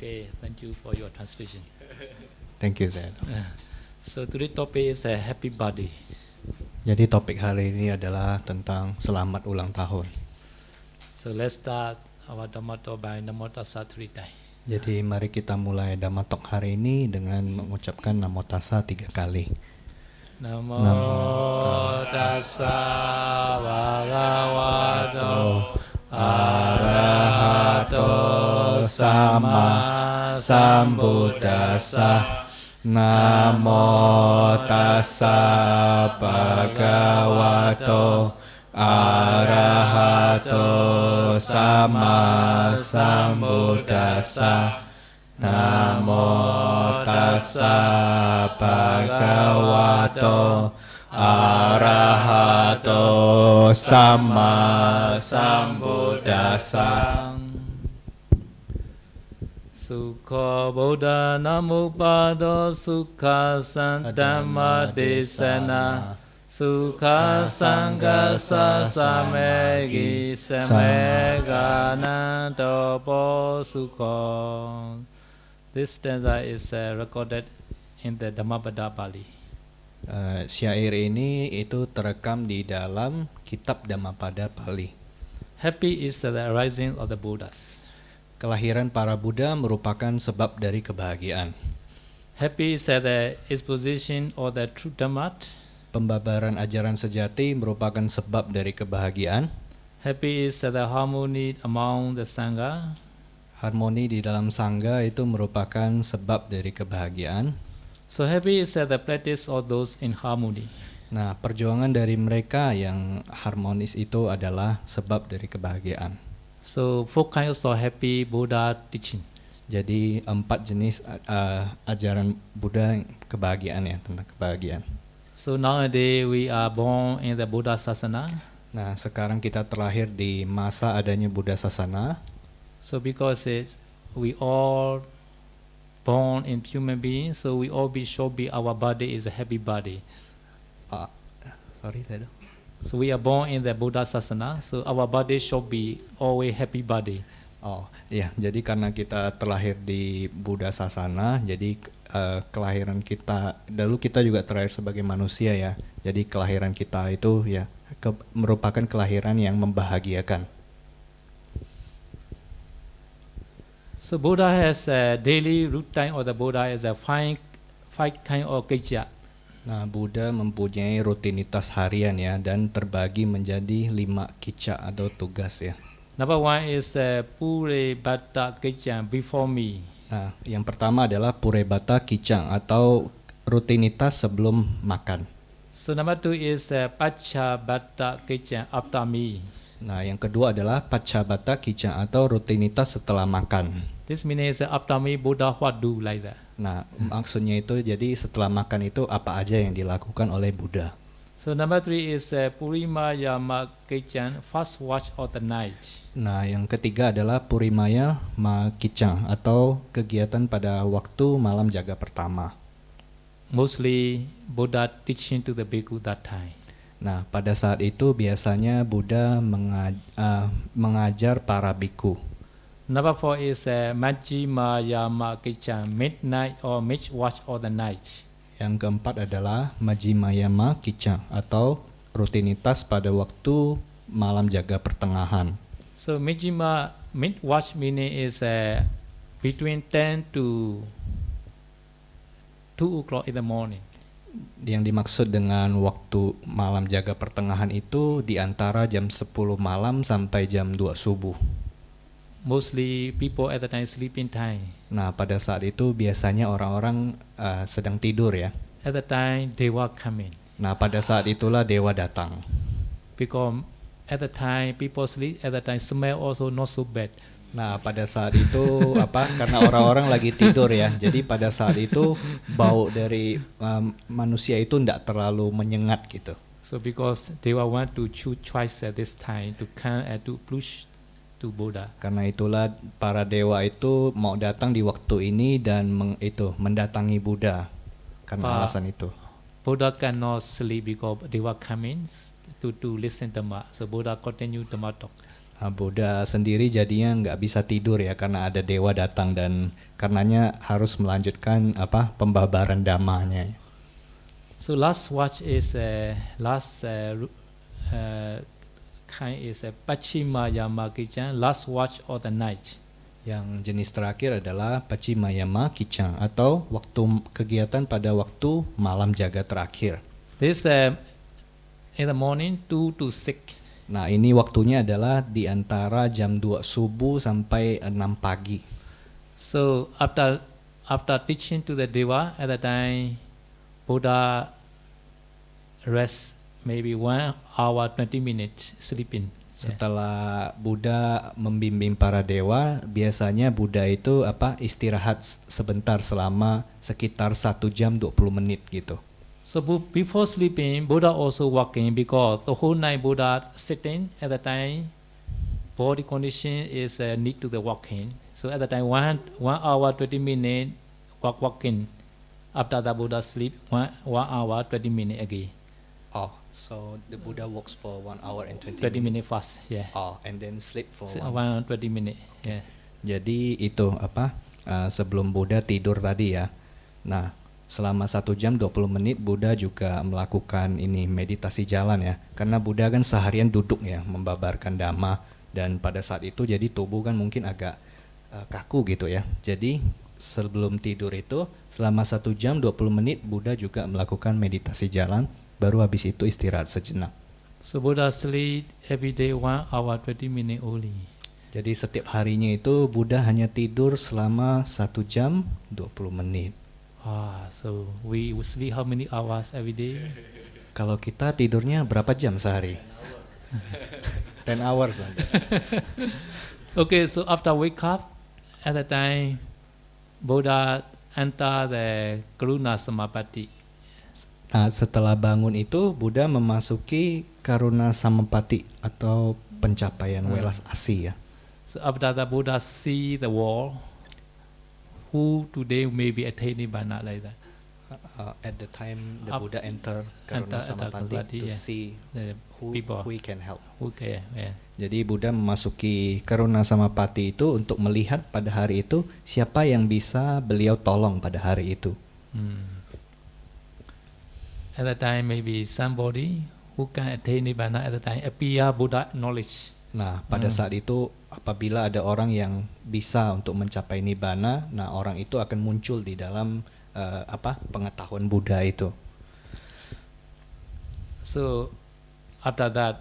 Okay, thank you for your translation. Thank you, Zed. So today's topic is a happy birthday. Jadi topik hari ini adalah tentang selamat ulang tahun. So let's start our Dhamma talk by Namo Tassa 3 times. Jadi mari kita mulai Dhamma Talk hari ini dengan mengucapkan Namo Tassa 3 kali. Namo Namo Tassa Bhagavato Arahato Sama Sambuddhassa. Namo Tassa Bhagavato Arahato Sama Sambuddhassa. Namo Tassa Bhagavato Arahato Sama Sambuddhassa. Sukha Buddha Namo Pado Sukha Santama Desana Sukha Sangha Samegi Samegana Dopo Sukha. This stanza is recorded in the Dhammapada Bali. Syair ini itu terekam di dalam kitab Dhammapada Bali. Happy is the rising of the Buddhas. Kelahiran para Buddha merupakan sebab dari kebahagiaan. Happy is the exposition of the true Dhamma. Pembabaran ajaran sejati merupakan sebab dari kebahagiaan. Happy is the harmony among the Sangha. Harmoni di dalam sangga itu merupakan sebab dari kebahagiaan. So happy is the practice of those in harmony. Nah, perjuangan dari mereka yang harmonis itu adalah sebab dari kebahagiaan. So 4 kinds of happy Buddha teaching. Jadi 4 jenis ajaran Buddha kebahagiaan ya, tentang kebahagiaan. So nowadays we are born in the Buddha Sasana. Nah, sekarang kita terlahir di masa adanya Buddha Sasana. So because we all born in human beings, so we all should be our body is a happy body. Sorry, Tedo. So we are born in the Buddha Sasana, so our body should be always happy body. Oh iya, jadi karena kita terlahir di Buddha Sasana, jadi kelahiran kita, dulu kita juga terlahir sebagai manusia ya. Jadi kelahiran kita itu ya merupakan kelahiran yang membahagiakan. So Buddha has a daily routine, or the Buddha is a five kind of kejya. Nah, Buddha mempunyai rutinitas harian ya, dan terbagi menjadi 5 kica atau tugas ya. Number 1 is Pure Bhatta Kejya, before me. Nah, yang pertama adalah Purebata Kicang atau rutinitas sebelum makan. So number 2 is Pacha Bhatta Kejya, after me. Nah, yang kedua adalah Paccabata Kicang atau rutinitas setelah makan. This means after me Buddha what do, like that. Nah, maksudnya itu jadi setelah makan itu apa aja yang dilakukan oleh Buddha. So number 3 is Purima Yama Kejya, first watch of the night. Nah, yang ketiga adalah Purimaya Makicang atau kegiatan pada waktu malam jaga pertama. Mostly Buddha teaching to the bhikkhu that time. Nah, pada saat itu biasanya Buddha mengajar para bhikkhu. Number 4 is Majjhima Yama Kejya, midnight or mid watch of the night. Yang keempat adalah Majjimayama Kicang atau rutinitas pada waktu malam jaga pertengahan. So Majjhima mid watch meaning is between 10 to 2 o'clock in the morning. Yang dimaksud dengan waktu malam jaga pertengahan itu di antara jam 10 malam sampai jam 2 subuh. Mostly people at the time sleeping time. Nah, pada saat itu biasanya orang-orang sedang tidur ya. At the time Deva come in. Nah, pada saat itulah dewa datang. Because at the time people sleep, at the time smell also not so bad. Nah, pada saat itu karena orang-orang lagi tidur ya. Jadi pada saat itu bau dari manusia itu tidak terlalu menyengat gitu. So because Deva want to choose twice at this time to come and to push to Buddha. Karena itulah para dewa itu mau datang di waktu ini dan mendatangi Buddha karena alasan itu. Buddha cannot sleep because Deva come in to listen Dhamma. So Buddha continue Dhamma talk. Buddha sendiri jadinya nggak bisa tidur ya karena ada dewa datang dan karenanya harus melanjutkan pembabaran dhammanya. So last watch is kind is a Pachima Yamakichan, last watch of the night. Yang jenis terakhir adalah Pachimayama Kicang atau waktu kegiatan pada waktu malam jaga terakhir. This in the morning 2 to 6. Nah, ini waktunya adalah di antara jam 2 subuh sampai 6 pagi. So after teaching to the Deva, at the time Buddha rest maybe 1 hour 20 minutes sleeping. Setelah Buddha membimbing para dewa, biasanya Buddha itu istirahat sebentar selama sekitar 1 jam 20 menit gitu. So before sleeping, Buddha also walking because the whole night Buddha sitting at the time, body condition is need to the walking. So at the time 1 hour 20 minutes walking. After the Buddha sleep 1 hour 20 minutes again. Oh, so the Buddha walks for 1 hour and 20 minutes fast, yeah. Oh, and then sleep for 1 20 minutes, yeah. Jadi itu sebelum Buddha tidur tadi ya. Nah, selama 1 jam 20 menit Buddha juga melakukan ini meditasi jalan ya. Karena Buddha kan seharian duduk ya membabarkan dhamma dan pada saat itu jadi tubuh kan mungkin agak kaku gitu ya. Jadi sebelum tidur itu selama 1 jam 20 menit Buddha juga melakukan meditasi jalan, baru habis itu istirahat sejenak. So Buddha sleep every day 1 hour 20 minutes only. Jadi setiap harinya itu Buddha hanya tidur selama 1 jam 20 menit. So we sleep how many hours every day? Kalau kita tidurnya berapa jam sehari? 10 hours. Okay, so after wake up, at the time Buddha enter the Karuna Samapatti. Nah, setelah bangun itu Buddha memasuki Karuna Samapatti atau pencapaian welas asih ya. So after the Buddha see the world, who today may be attain Nibbana like that. At the time the Buddha enter Karuna Samapatti to see who he can help. Okay, yeah. Jadi Buddha memasuki Karuna Samapatti itu untuk melihat pada hari itu siapa yang bisa beliau tolong pada hari itu. At that time maybe somebody who can attain Nibbana at the time appear Buddha knowledge. Nah, pada saat itu apabila ada orang yang bisa untuk mencapai Nibbana, nah orang itu akan muncul di dalam pengetahuan Buddha itu. So after that,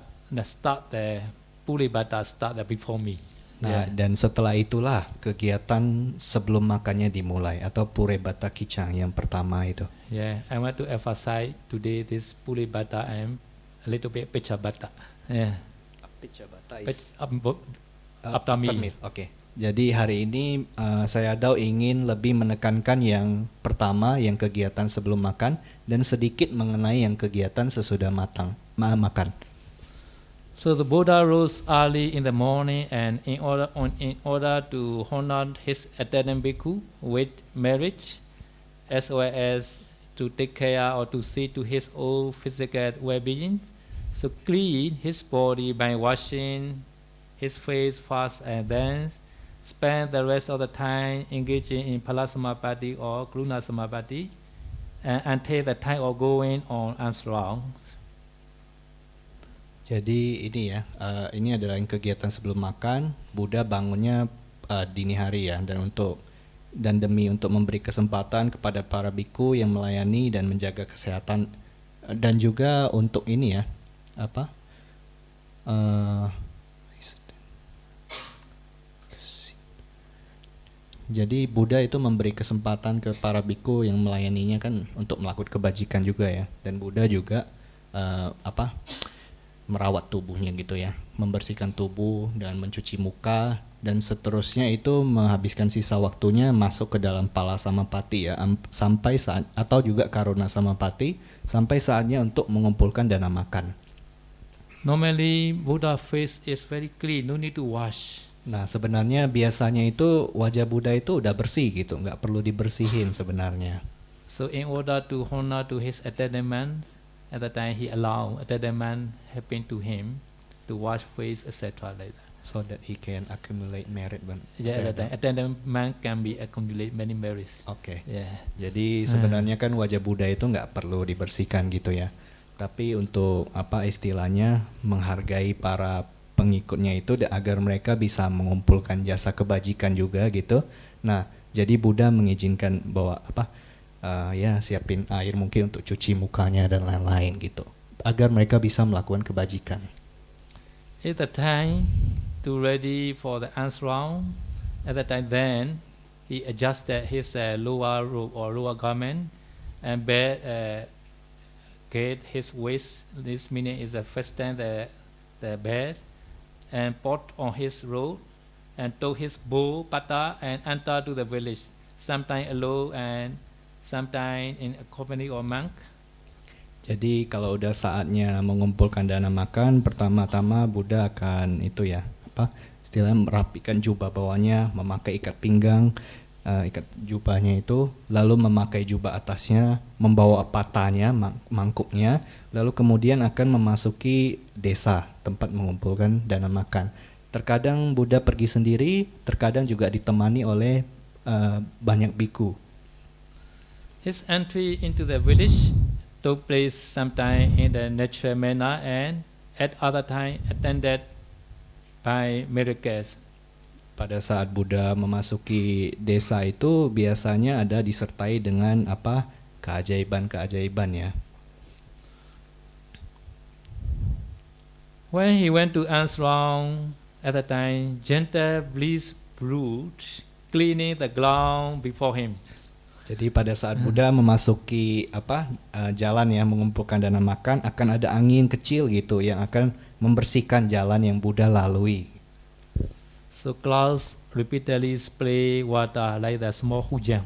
the Pulibata start before me. Nah, dan setelah itulah kegiatan sebelum makannya dimulai atau Purebata Kicang yang pertama itu. Yeah, I want to emphasize today this Pulibata and a little bit Pechabata. Yeah. Pechabata after me. Okay. Jadi hari ini saya Dao ingin lebih menekankan yang pertama, yang kegiatan sebelum makan, dan sedikit mengenai yang kegiatan sesudah makan. So the Buddha rose early in the morning, and in order to honor his attendant bhikkhu with marriage, as well as to take care or to see to his own physical well-being, so clean his body by washing his face first, and then spend the rest of the time engaging in Palasamapatti or Karuna Samapatti, until the time of going on arms rounds. Jadi ini ya, ini adalah yang kegiatan sebelum makan. Buddha bangunnya dini hari ya, dan demi untuk memberi kesempatan kepada para biku yang melayani dan menjaga kesehatan, dan juga untuk ini ya, jadi Buddha itu memberi kesempatan ke para biku yang melayaninya kan untuk melakukan kebajikan juga ya, dan Buddha juga merawat tubuhnya gitu ya, membersihkan tubuh dan mencuci muka, dan seterusnya itu menghabiskan sisa waktunya masuk ke dalam Palasamapatti ya, sampai saat atau juga Karuna Samapatti, sampai saatnya untuk mengumpulkan dana makan. Normally Buddha face is very clean, no need to wash. Nah, sebenarnya biasanya itu wajah Buddha itu udah bersih gitu, nggak perlu dibersihin sebenarnya. So in order to honor to his attendant, at the time he allowed attendant helping to him to wash face, etc. like that. so that he can accumulate merit. Yeah, at that time, attendant monk can be accumulate many merits. Oke. Yeah. Jadi sebenarnya kan wajah Buddha itu nggak perlu dibersihkan gitu ya. Tapi untuk apa istilahnya menghargai para pengikutnya itu agar mereka bisa mengumpulkan jasa kebajikan juga gitu. Nah, jadi Buddha mengizinkan bahwa apa ya siapin air mungkin untuk cuci mukanya dan lain-lain gitu. Agar mereka bisa melakukan kebajikan. At the time to ready for the ashram, at that time then he adjusted his lower robe or lower garment and get his waist. This meaning is a fasten the bed and put on his robe and took his bow pata and enter to the village, sometime alone and sometime in a company or monk. Jadi kalau udah saatnya mengumpulkan dana makan, pertama-tama Buddha akan itu ya, apa istilahnya merapikan jubah bawahnya, memakai ikat pinggang, ikat jubahnya itu, lalu memakai jubah atasnya, membawa patanya, mangkuknya, lalu kemudian akan memasuki desa tempat mengumpulkan dana makan. Terkadang Buddha pergi sendiri, terkadang juga ditemani oleh banyak biku. His entry into the village took place sometime in the natural manner and at other time attended by miracles. Pada saat Buddha memasuki desa itu biasanya ada disertai dengan apa keajaiban-keajaiban ya. When he went to ashram at the time, gentle bliss brewed, cleaning the ground before him. Jadi pada saat Buddha memasuki apa jalan ya mengumpulkan dana makan, akan ada angin kecil gitu yang akan membersihkan jalan yang Buddha lalui. So clouds repeatedly spray water like the small hujan.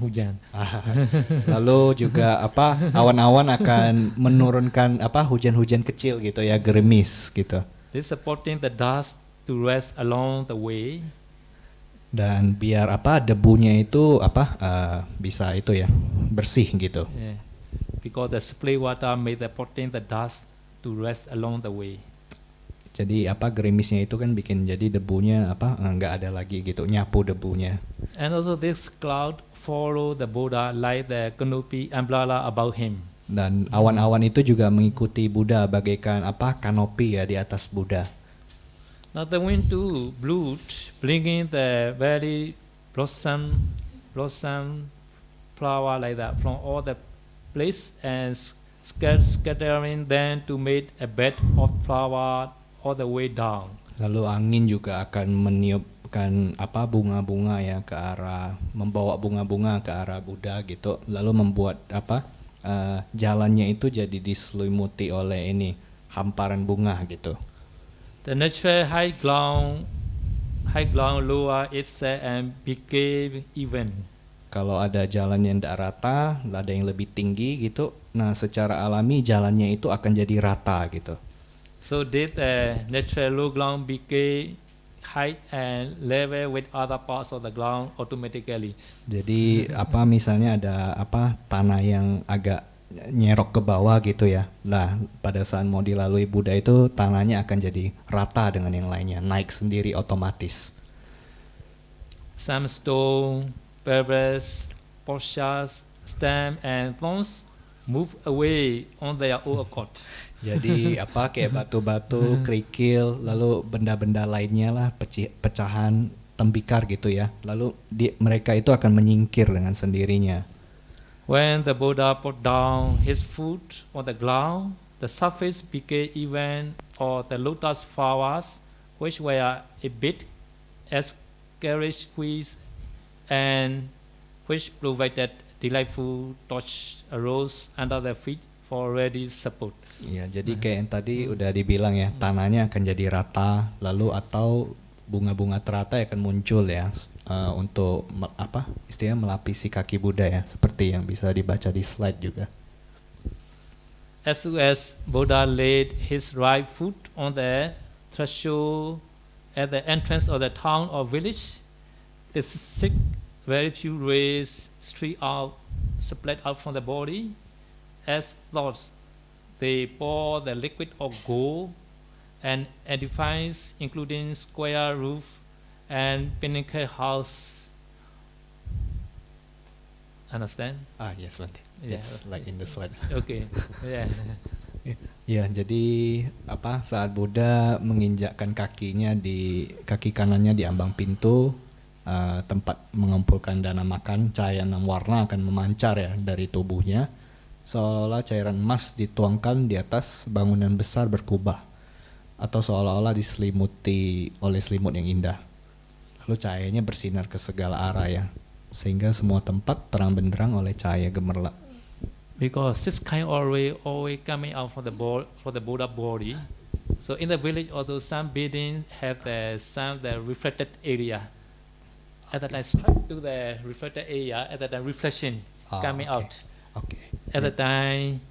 Lalu juga apa awan-awan akan menurunkan apa hujan-hujan kecil gitu ya, gerimis gitu. This supporting the dust to rest along the way. Dan biar apa debunya itu apa bisa itu ya bersih gitu. Yeah. Because the spray water made supporting the dust to rest along the way. Jadi apa gerimisnya itu kan bikin jadi debunya apa nggak ada lagi gitu, nyapu debunya. And also this cloud follow the Buddha like the canopy umbrella about him. Dan awan-awan itu juga mengikuti Buddha bagaikan apa kanopi ya di atas Buddha. Now the wind too blew, bringing the very blossom flower like that from all the place and scattering them to make a bed of flower all the way down. Lalu angin juga akan meniupkan apa bunga-bunga ya ke arah, membawa bunga-bunga ke arah Buddha gitu. Lalu membuat apa jalannya itu jadi diselimuti oleh ini hamparan bunga gitu. The natural high ground lower itself and became even. Kalau ada jalan yang tidak rata, ada yang lebih tinggi gitu. Nah, secara alami jalannya itu akan jadi rata gitu. So did the natural low ground became high and level with other parts of the ground automatically. Jadi apa misalnya ada apa tanah yang agak nyerok ke bawah gitu ya. Nah, pada saat mau dilalui Buddha itu tanahnya akan jadi rata dengan yang lainnya, naik sendiri otomatis. Some stone, pebbles, potsherds, stem and thorns move away on their own accord. Jadi apa kayak batu-batu, kerikil, lalu benda-benda lainnya lah, pecahan, tembikar gitu ya. Lalu mereka itu akan menyingkir dengan sendirinya. When the Buddha put down his foot on the ground, the surface became even, or the lotus flowers, which were a bit as carriage squeeze and which provided delightful touch arose under the feet for ready support. Ya, jadi kayak yang tadi udah dibilang ya, tanahnya akan jadi rata, lalu atau bunga-bunga teratai akan muncul ya untuk apa istilahnya melapisi kaki Buddha ya, seperti yang bisa dibaca di slide juga. As soon as Buddha laid his right foot on the threshold at the entrance of the town or village, the sick very few rays streak out, split out from the body, as thoughts they pour the liquid of gold and edifice including square roof and pinnacle house. Understand? Yes, Bante. Yeah, It's like in the slide. Okay. Yeah. Ya, jadi saat Buddha menginjakkan kakinya di kaki kanannya di ambang pintu, tempat mengumpulkan dana makan, cahaya 6 warna akan memancar ya dari tubuhnya, seolah-olah cairan emas dituangkan di atas bangunan besar berkubah, atau seolah-olah diselimuti oleh selimut yang indah. Lalu cahayanya bersinar ke segala arah ya, sehingga semua tempat terang benderang oleh cahaya gemerlap. Because this kind always coming out from the Buddha body. So in the village, although some buildings have the reflected area, at that time straight to the reflected area, at that time reflection coming out. Okay. At the time,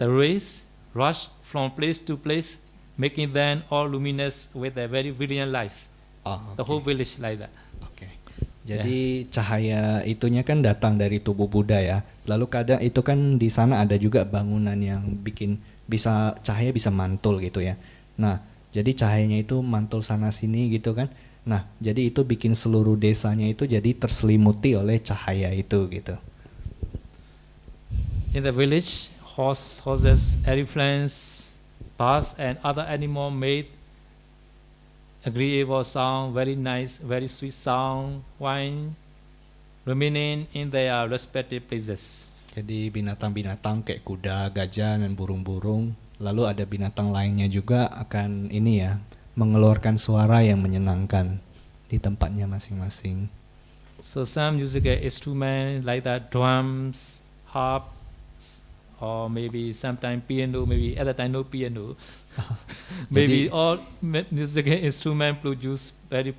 the rays rush from place to place, making them all luminous with a very brilliant lights. The whole village like that. Oke. Jadi cahaya itunya kan datang dari tubuh Buddha ya. Lalu kadang itu kan di sana ada juga bangunan yang bikin cahaya bisa mantul gitu ya. Nah, jadi cahayanya itu mantul sana sini gitu kan. Nah, jadi itu bikin seluruh desanya itu jadi terselimuti oleh cahaya itu gitu. In the village, horses, elephants, birds, and other animal made agreeable sound, very nice, very sweet sound, while remaining in their respective places. Jadi binatang-binatang kayak kuda, gajah, dan burung-burung, lalu ada binatang lainnya juga akan ini ya, mengeluarkan suara yang menyenangkan di tempatnya masing-masing. So some musical instruments like that, drums, harp, or maybe sometimes piano, maybe at the time no piano. Maybe all musical instruments produce very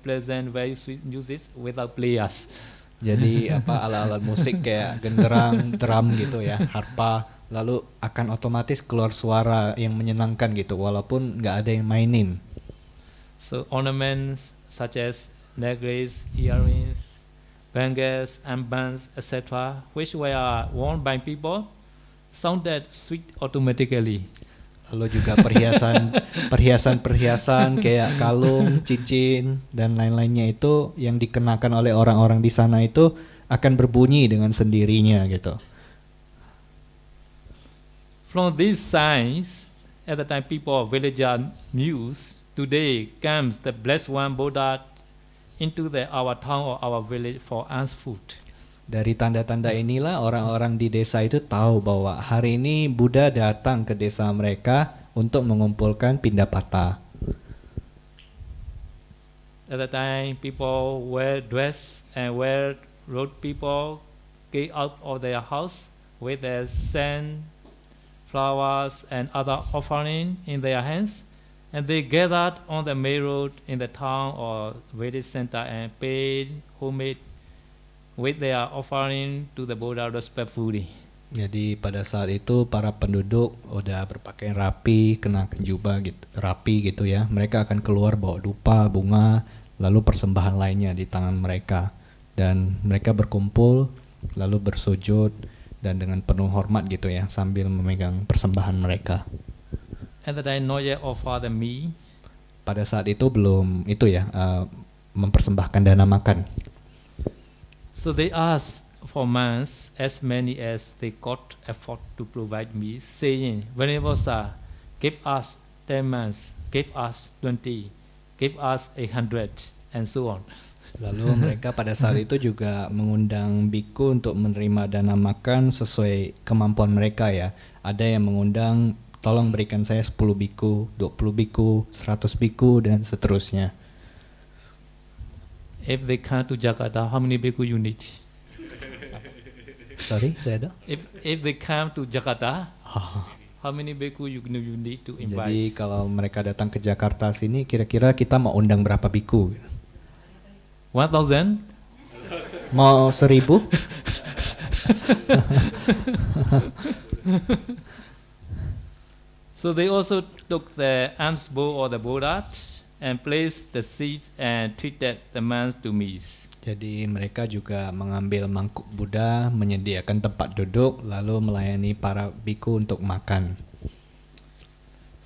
pleasant, very sweet music without players. Jadi alat-alat musik kayak genderang, drum gitu ya, harpa, lalu akan otomatis keluar suara yang menyenangkan gitu, walaupun nggak ada yang mainin. So ornaments such as necklace, earrings, bangles, armbands, etc., which were worn by people, sounded sweet automatically. Lalu juga perhiasan kayak kalung, cincin, dan lain-lainnya itu yang dikenakan oleh orang-orang di sana itu akan berbunyi dengan sendirinya gitu. From these signs, at the time people of villager mused, today comes the blessed one Buddha into our town or our village for us food. Dari tanda-tanda inilah orang-orang di desa itu tahu bahwa hari ini Buddha datang ke desa mereka untuk mengumpulkan pindapata. At the time, people were dressed and road people came out of their house with their sand, flowers, and other offering in their hands, and they gathered on the main road in the town or village center and paid homemade with their offering to the Buddha respectfully. Jadi pada saat itu para penduduk udah berpakaian rapi, kenakan jubah gitu, rapi gitu ya. Mereka akan keluar bawa dupa, bunga, lalu persembahan lainnya di tangan mereka. Dan mereka berkumpul, lalu bersujud dan dengan penuh hormat gitu ya, sambil memegang persembahan mereka. At the time, not yet offer the meat. Pada saat itu belum itu ya, mempersembahkan dana makan. So they asked for months as many as they could afford to provide me, saying, Venerable Sir, give us 10 months, give us 20, give us 100, and so on. Lalu mereka pada saat itu juga mengundang biku untuk menerima dana makan sesuai kemampuan mereka ya. Ada yang mengundang, tolong berikan saya 10 biku, 20 biku, 100 biku, dan seterusnya. If they come to Jakarta, how many bhikkhu you need? Sorry, saya ada? If they come to Jakarta, how many bhikkhu you need to invite? Jadi kalau mereka datang ke Jakarta sini, kira-kira kita mau undang berapa biku? 1,000? Mau 1.000? So they also took the alms bowl or the Buddha and placed the seeds and treated the monks to meat. Jadi mereka juga mengambil mangkuk Buddha, menyediakan tempat duduk, lalu melayani para biku untuk makan.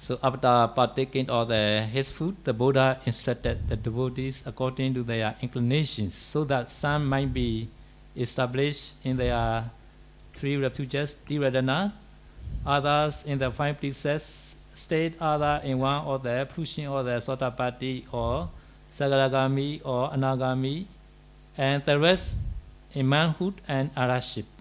So after partaking of his food, the Buddha instructed the devotees according to their inclinations, so that some might be established in their three refuges, Tiradana, others in the five precepts state, other in one or the pushing or the Sotapatti or Sagaragami or Anagami, and the rest in manhood and arahantship.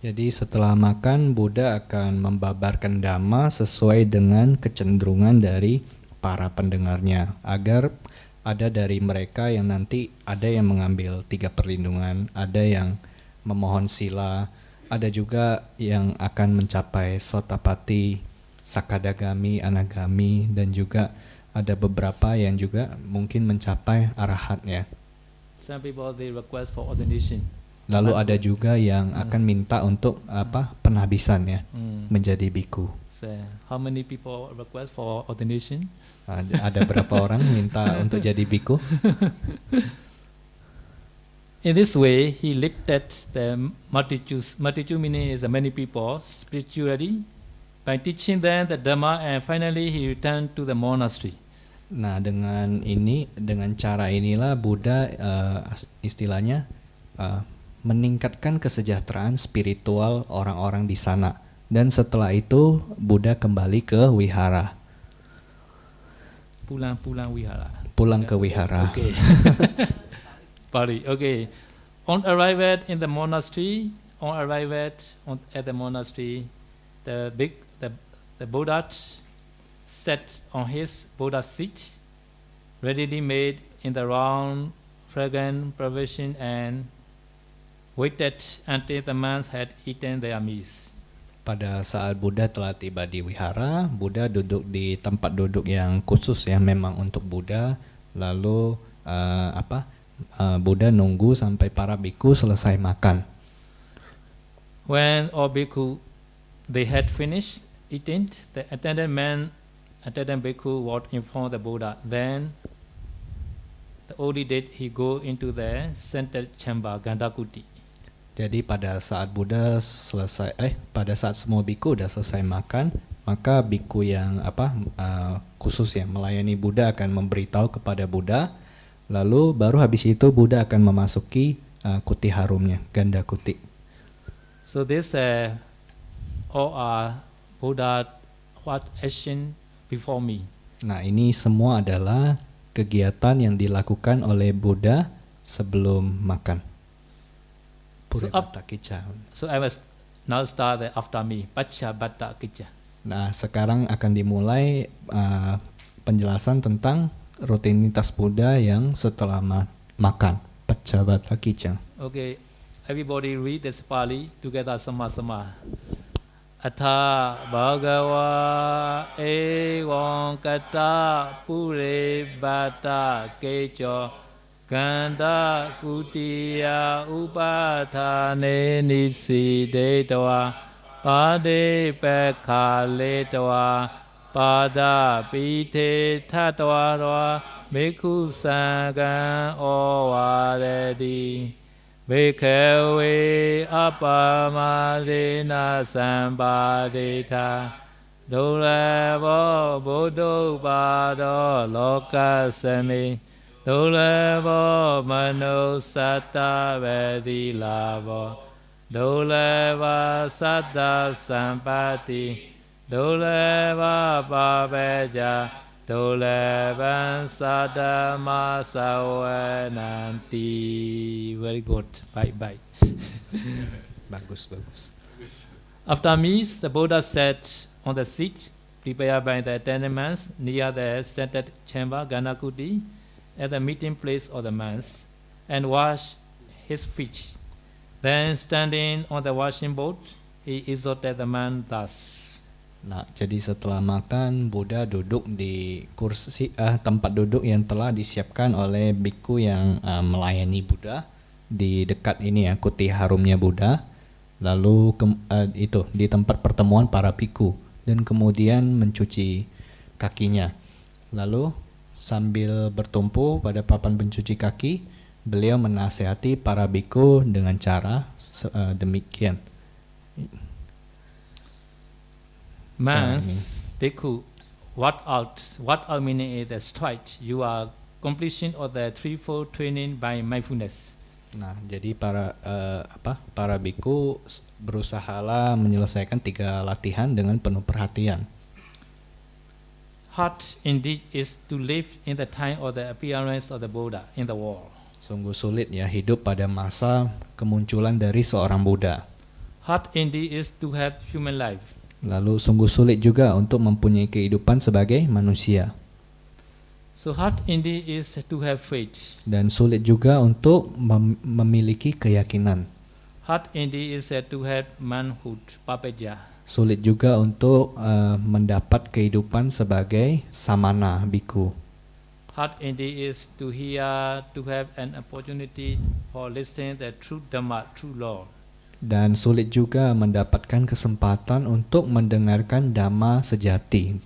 Jadi setelah makan, Buddha akan membabarkan dhamma sesuai dengan kecenderungan dari para pendengarnya, agar ada dari mereka yang nanti ada yang mengambil 3 perlindungan, ada yang memohon sila, ada juga yang akan mencapai Sotapatti, Sakadagami, Anagami, dan juga ada beberapa yang juga mungkin mencapai arahat ya. Some people they request for ordination. Lalu ada juga yang akan minta untuk penhabisan ya, menjadi biku. So, how many people request for ordination? Ada berapa orang minta untuk jadi biku? In this way, he lifted the multitudes. Multitude meaning is many people spiritually by teaching them the Dhamma, and finally he returned to the monastery. Nah, dengan cara inilah Buddha istilahnya meningkatkan kesejahteraan spiritual orang-orang di sana. Dan setelah itu Buddha kembali ke wihara. Pulang wihara. Pulang ke wihara. Okay. Pari. Okay. On arrival at the monastery, the Buddha sat on his Buddha seat, readily made in the round, fragrant provision, and waited until the monks had eaten their meals. Pada saat Buddha telah tiba di wihara, Buddha duduk di tempat duduk yang khusus ya, memang untuk Buddha. Lalu Buddha nunggu sampai para biku selesai makan. When all biku they had finished eating, the attendant biku would inform the Buddha. Then the only did he go into the center chamber Gandakuti. Jadi pada saat pada saat semua biku udah selesai makan, maka biku yang khusus ya melayani Buddha akan memberitahu kepada Buddha, lalu baru habis itu Buddha akan memasuki kuti harumnya, Gandakuti. So this all are Buddha what action before me. Nah, ini semua adalah kegiatan yang dilakukan oleh Buddha sebelum makan. So I was now start after me, Paccabata Kicca. Nah, sekarang akan dimulai penjelasan tentang rutinitas Buddha yang setelah makan, Paccabata Kicca. Okay, everybody read this Pali together sama-sama. Atha Bhagava Evam Kata Pure Bata Kecho Ganda Kutiya Upathane Nisi Detwa Pade Pekhale Twa Pada Pite Tatwa Bhikkhu Sangha Ovaredi Bhikkhave Apamadena Sambadita Dulabo Buddho Bado Lokasami Dulabo Mano Satta Vedilabo Dulaba Satta Sampati Dulaba Paveja Dulaba Satta Masawananti. Very good. Bye. Bagus. After meals, the Buddha sat on the seat prepared by the attendants near the center chamber Gandakuti at the meeting place of the monks, and washed his feet. Then, standing on the washing board, he exhorted the man thus. Nah, jadi setelah makan, Buddha duduk di tempat duduk yang telah disiapkan oleh biku yang melayani Buddha di dekat ini ya, kuti harumnya Buddha. Lalu itu di tempat pertemuan para biku, dan kemudian mencuci kakinya. Lalu sambil bertumpu pada papan pencuci kaki, beliau menasihati para biku dengan cara demikian. Monks, bhikkhu, What out meaning is the strike. You are completion of the threefold training by mindfulness. Nah, jadi para biku berusahalah menyelesaikan 3 latihan dengan penuh perhatian. Hard indeed is to live in the time of the appearance of the Buddha in the world. Sungguh sulit ya hidup pada masa kemunculan dari seorang Buddha. Hard indeed is to have human life. Lalu sungguh sulit juga untuk mempunyai kehidupan sebagai manusia. So hard indeed is to have faith. Dan sulit juga untuk memiliki keyakinan. Hard indeed is to have manhood, papeja. Sulit juga untuk mendapat kehidupan sebagai samana biku. Hard indeed is to hear, to have an opportunity for listening the true Dhamma, true law. Dan sulit juga mendapatkan kesempatan untuk mendengarkan Dhamma sejati.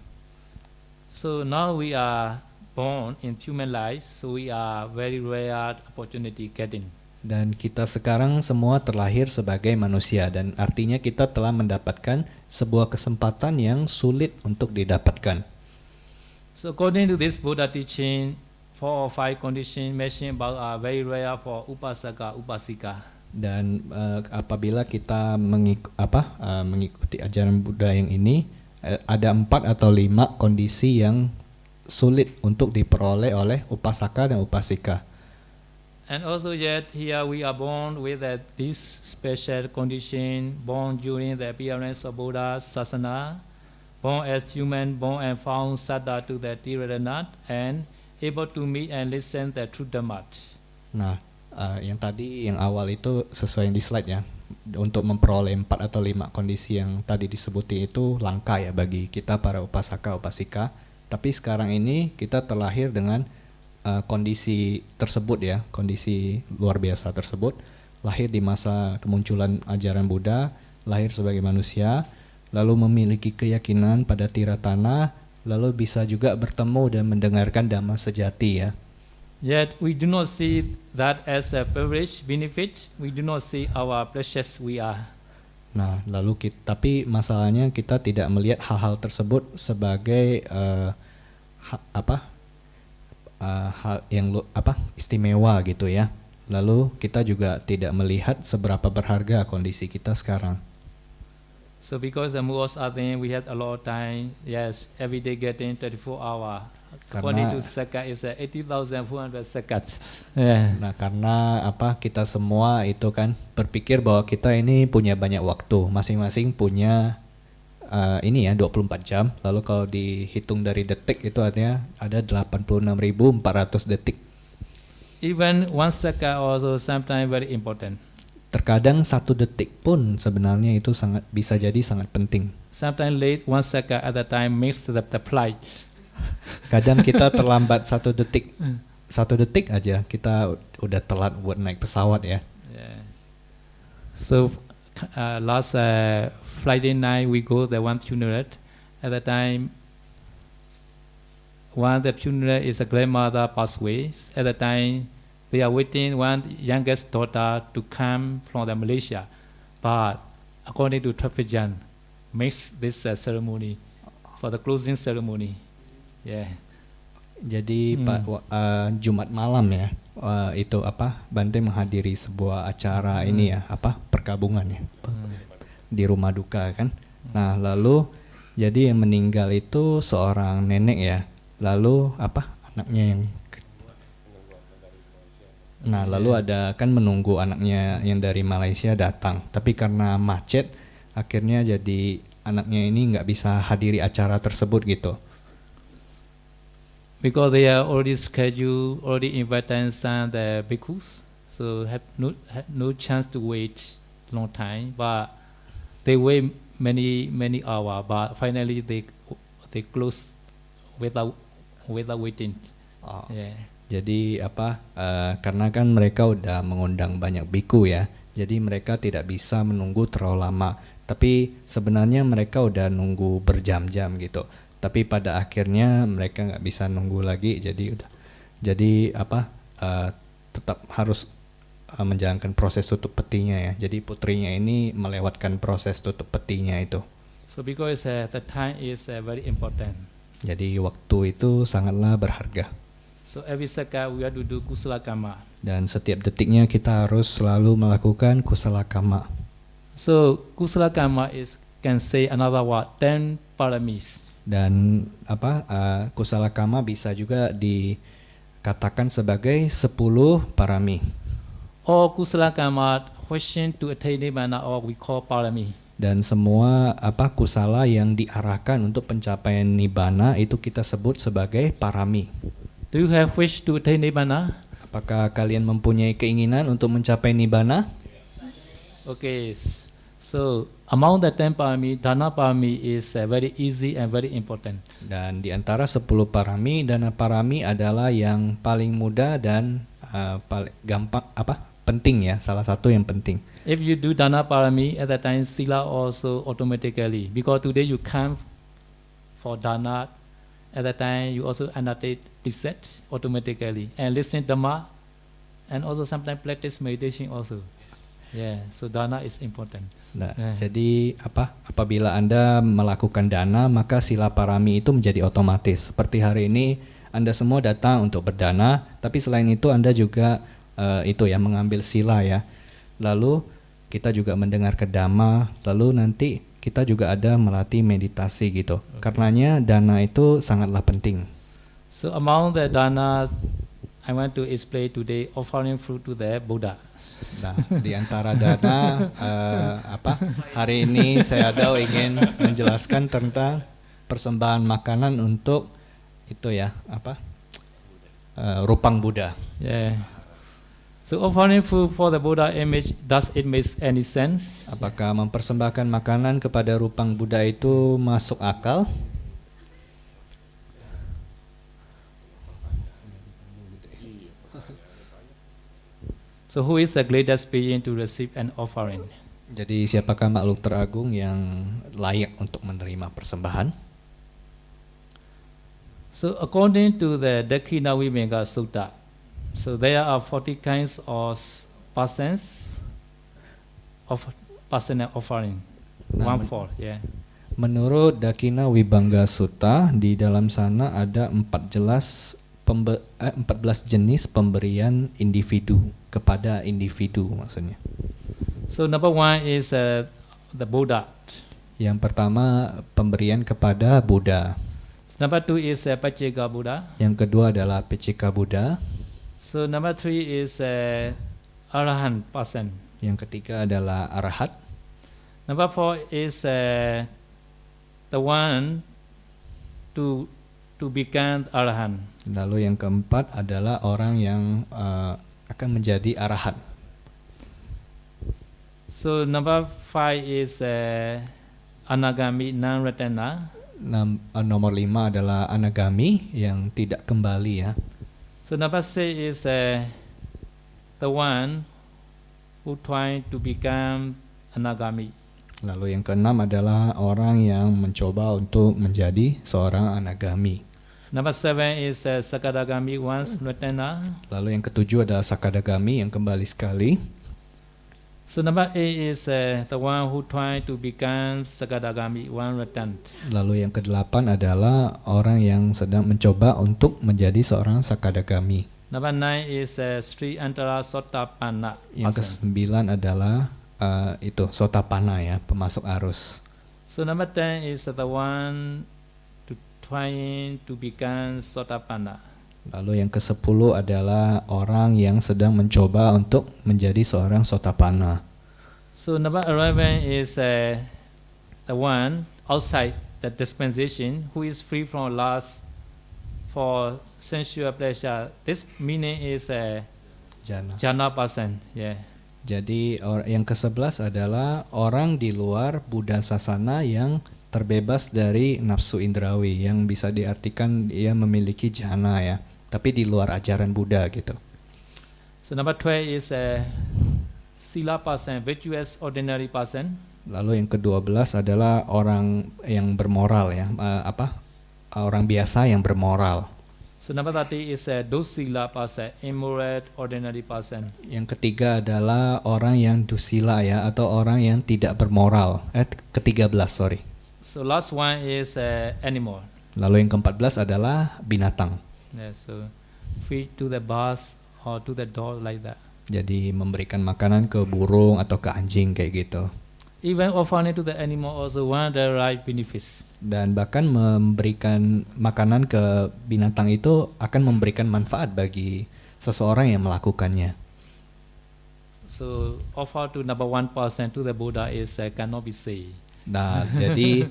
So now we are born in human life, so we are very rare opportunity getting. Dan kita sekarang semua terlahir sebagai manusia dan artinya kita telah mendapatkan sebuah kesempatan yang sulit untuk didapatkan. So according to this Buddha teaching, 4 or 5 conditions mentioned about are very rare for upasaka, upasika. Dan apabila kita mengikuti ajaran Buddha yang ini, ada 4 atau 5 kondisi yang sulit untuk diperoleh oleh upasaka dan upasika. And also yet here we are born with this special condition, born during the appearance of Buddha Sasana, born as human, born and found saddha to the Tirthanat, and able to meet and listen the true Dhamma. Nah, yang tadi yang awal itu sesuai yang di slide ya. Untuk memperoleh 4 atau 5 kondisi yang tadi disebutin itu langka ya bagi kita para upasaka upasika. Tapi sekarang ini kita terlahir dengan kondisi tersebut ya, kondisi luar biasa tersebut. Lahir di masa kemunculan ajaran Buddha, lahir sebagai manusia, lalu memiliki keyakinan pada Tiratana, lalu bisa juga bertemu dan mendengarkan Dhamma sejati ya. Yet we do not see that as a privilege, benefit. We do not see our precious we are. Nah, lalu tapi masalahnya kita tidak melihat hal-hal tersebut sebagai hal yang istimewa gitu ya. Lalu kita juga tidak melihat seberapa berharga kondisi kita sekarang. So because the most are there, we have a lot of time. Yes, every day getting 24 hours. According to Sakat is 80,400 seconds. Yeah. Nah, karena kita semua itu kan berpikir bahwa kita ini punya banyak waktu, masing-masing punya 24 jam. Lalu kalau dihitung dari detik itu artinya ada 86.400 detik. Even 1 second also sometimes very important. Terkadang 1 detik pun sebenarnya itu bisa jadi sangat penting. Sometimes late 1 second at the time makes the flight. Kadang kita terlambat 1 detik, 1 detik aja kita udah telat buat naik pesawat ya. Yeah. So last Friday night we go the one funeral. At the time, the funeral is a grandmother passed away. At the time, they are waiting one youngest daughter to come from the Malaysia, but according to traffic jam, makes this ceremony for the closing ceremony. Yeah. Jadi Jumat malam ya, itu Bante menghadiri sebuah acara ini ya, perkabungan ya, di rumah duka kan. Nah lalu jadi yang meninggal itu seorang nenek ya, lalu anaknya yang lalu ada kan menunggu anaknya yang dari Malaysia datang, tapi karena macet akhirnya jadi anaknya ini nggak bisa hadiri acara tersebut gitu. Because they are already scheduled, already invited some the bhikkhus, so have no chance to wait long time. But they wait many hours, but finally they close without waiting. Oh. Yeah. Jadi karena kan mereka udah mengundang banyak biku ya, jadi mereka tidak bisa menunggu terlalu lama. Tapi sebenarnya mereka udah nunggu berjam-jam gitu. Tapi pada akhirnya mereka nggak bisa nunggu lagi, jadi tetap harus menjalankan proses tutup petinya ya. Jadi putrinya ini melewatkan proses tutup petinya itu. So because the time is very important. Jadi waktu itu sangatlah berharga. So every second we have to do kusala karma. Dan setiap detiknya kita harus selalu melakukan kusala kama. So kusala karma is can say another word 10 paramis. Dan kusala kama bisa juga dikatakan sebagai 10 parami. All kusala karma wishing to attain nibbana or we call parami. Dan semua kusala yang diarahkan untuk pencapaian nibbana itu kita sebut sebagai parami. Do you have wish to attain nibbana? Apakah kalian mempunyai keinginan untuk mencapai nibbana? Okay. So among the 10 parami, dana parami is very easy and very important. Dan di antara 10 parami, dana parami adalah yang paling mudah dan paling gampang penting ya, salah satu yang penting. If you do dana parami at that time, sila also automatically. Because today you come for dana, at that time you also undertake reset automatically and listen dhamma, and also sometimes practice meditation also. Yeah, so dana is important. Nah, jadi apabila Anda melakukan dana, maka sila parami itu menjadi otomatis. Seperti hari ini Anda semua datang untuk berdana, tapi selain itu Anda juga mengambil sila ya. Lalu kita juga mendengarkan dhamma, lalu nanti kita juga ada melatih meditasi gitu. Karenanya dana itu sangatlah penting. So among the dana, I want to explain today offering fruit to the Buddha. Nah, di antara dana hari ini saya ingin menjelaskan tentang persembahan makanan untuk rupang Buddha. Yeah. So offering food for the Buddha image, does it make any sense? Apakah mempersembahkan makanan kepada rupang Buddha itu masuk akal? So who is the greatest being to receive an offering? Jadi siapakah makhluk teragung yang layak untuk menerima persembahan? So according to the Dakkhina Vimanga Sutta, so there are 40 kinds of persons of personal offering. Nah, 1/4, yeah. Menurut Dakkhina Vimanga Sutta, di dalam sana ada 14 jenis pemberian individu kepada individu maksudnya. So number 1 is the Buddha. Yang pertama pemberian kepada Buddha. Number 2 is Pacceka Buddha. Yang kedua adalah Pacceka Buddha. So number 3 is Arahant person. Yang ketiga adalah Arahat. Number 4 is the one to become Arahant. Lalu yang keempat adalah orang yang akan menjadi Arahat. So number 5 is Anagami non-returner. Nomor 5 adalah Anagami yang tidak kembali ya. So number 6 is the one who trying to become Anagami. Lalu yang keenam adalah orang yang mencoba untuk menjadi seorang Anagami. Number 7 is Sakadagami, once returner. Lalu yang ketujuh adalah Sakadagami yang kembali sekali. So number 8 is the one who trying to become Sakadagami, one return. Lalu yang kedelapan adalah orang yang sedang mencoba untuk menjadi seorang Sakadagami. Number 9 is Sri Antara Sotapanna. Yang kesembilan adalah Sotapanna ya, pemasuk arus. So number 10 is the one to trying to become Sotapanna. Lalu yang ke-10 adalah orang yang sedang mencoba untuk menjadi seorang Sotapanna. So number 11 is the one outside the dispensation who is free from lust for sensual pleasure. This meaning is jhana person. Yeah. Jadi yang ke-11 adalah orang di luar Buddha Sasana yang terbebas dari nafsu indrawi, yang bisa diartikan dia memiliki jhana ya, tapi di luar ajaran Buddha gitu. So number 12 is sila person, virtuous ordinary person. Lalu yang ke-12 adalah orang yang bermoral ya, orang biasa yang bermoral. So number 30 is dosila person, immoral ordinary person. Yang ketiga adalah orang yang dusila ya, atau orang yang tidak bermoral. Ke-13 sorry. So last one is animal. Lalu yang ke-14 adalah binatang. Yeah, so feed to the birds or to the dog like that. Jadi memberikan makanan ke burung atau ke anjing kayak gitu. Even offering to the animal also one of the right benefits. Dan bahkan memberikan makanan ke binatang itu akan memberikan manfaat bagi seseorang yang melakukannya. So offer to number 1% to the Buddha is cannot be said. Nah, jadi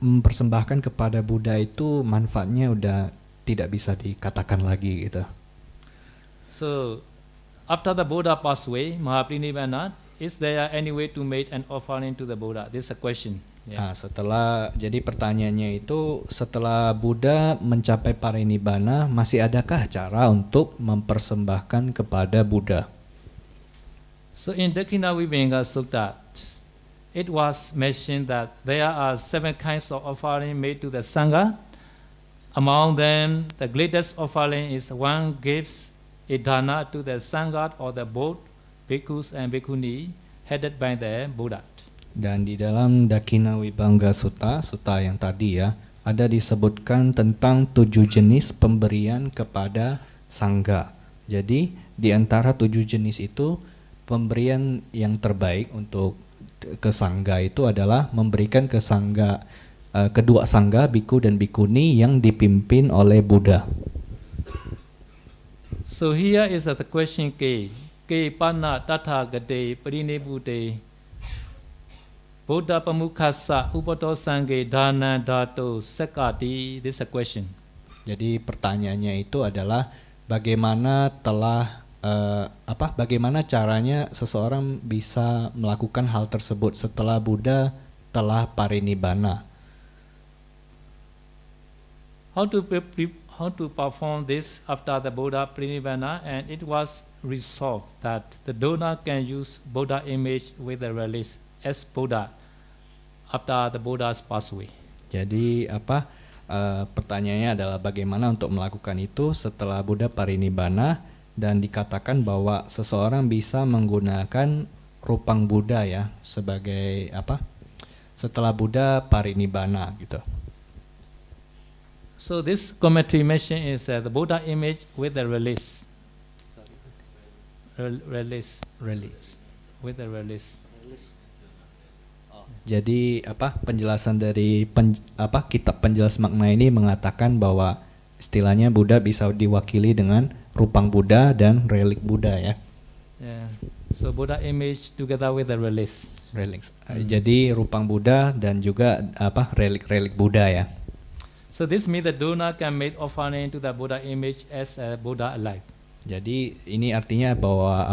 mempersembahkan kepada Buddha itu manfaatnya udah tidak bisa dikatakan lagi gitu. So after the Buddha passed away, Mahaprinibbana, is there any way to make an offering to the Buddha? This is a question. Yeah. Nah, jadi pertanyaannya itu setelah Buddha mencapai parinibbana, masih adakah cara untuk mempersembahkan kepada Buddha? So in Dakkhina Vibhanga Sutta, it was mentioned that there are 7 kinds of offering made to the Sangha. Among them, the greatest offering is one gives a dana to the Sangha or the board, bhikkhus and bhikkhuni, headed by the Buddha. Dan di dalam Dakkhina Vibhanga Sutta, sutta yang tadi ya, ada disebutkan tentang 7 jenis pemberian kepada Sangha. Jadi di antara 7 jenis itu, pemberian yang terbaik untuk ke Sangha itu adalah memberikan ke Sangha, kedua Sangha, bhikkhu dan bhikkhuni yang dipimpin oleh Buddha. So here is the question K. K panna tatha gate parinibbute Buddha pamukhassa upato sanghe dana dato sekati. This is a question. Jadi pertanyaannya itu adalah bagaimana bagaimana caranya seseorang bisa melakukan hal tersebut setelah Buddha telah parinibbana. How to perform this after the Buddha parinibbana, and it was resolved that the donor can use Buddha image with the relics as Buddha after the Buddha's passed away. Jadi pertanyaannya adalah bagaimana untuk melakukan itu setelah Buddha parinibbana, dan dikatakan bahwa seseorang bisa menggunakan rupang Buddha ya sebagai setelah Buddha parinibbana gitu. So this commentary mention is the Buddha image with the relics. Relics. With the relics. Jadi penjelasan dari kitab penjelas makna ini mengatakan bahwa istilahnya Buddha bisa diwakili dengan rupang Buddha dan relik Buddha ya. Yeah. So Buddha image together with the relics. Jadi rupang Buddha dan juga relik-relik Buddha ya. So this means the donor can make offering to the Buddha image as a Buddha alive. Jadi ini artinya bahwa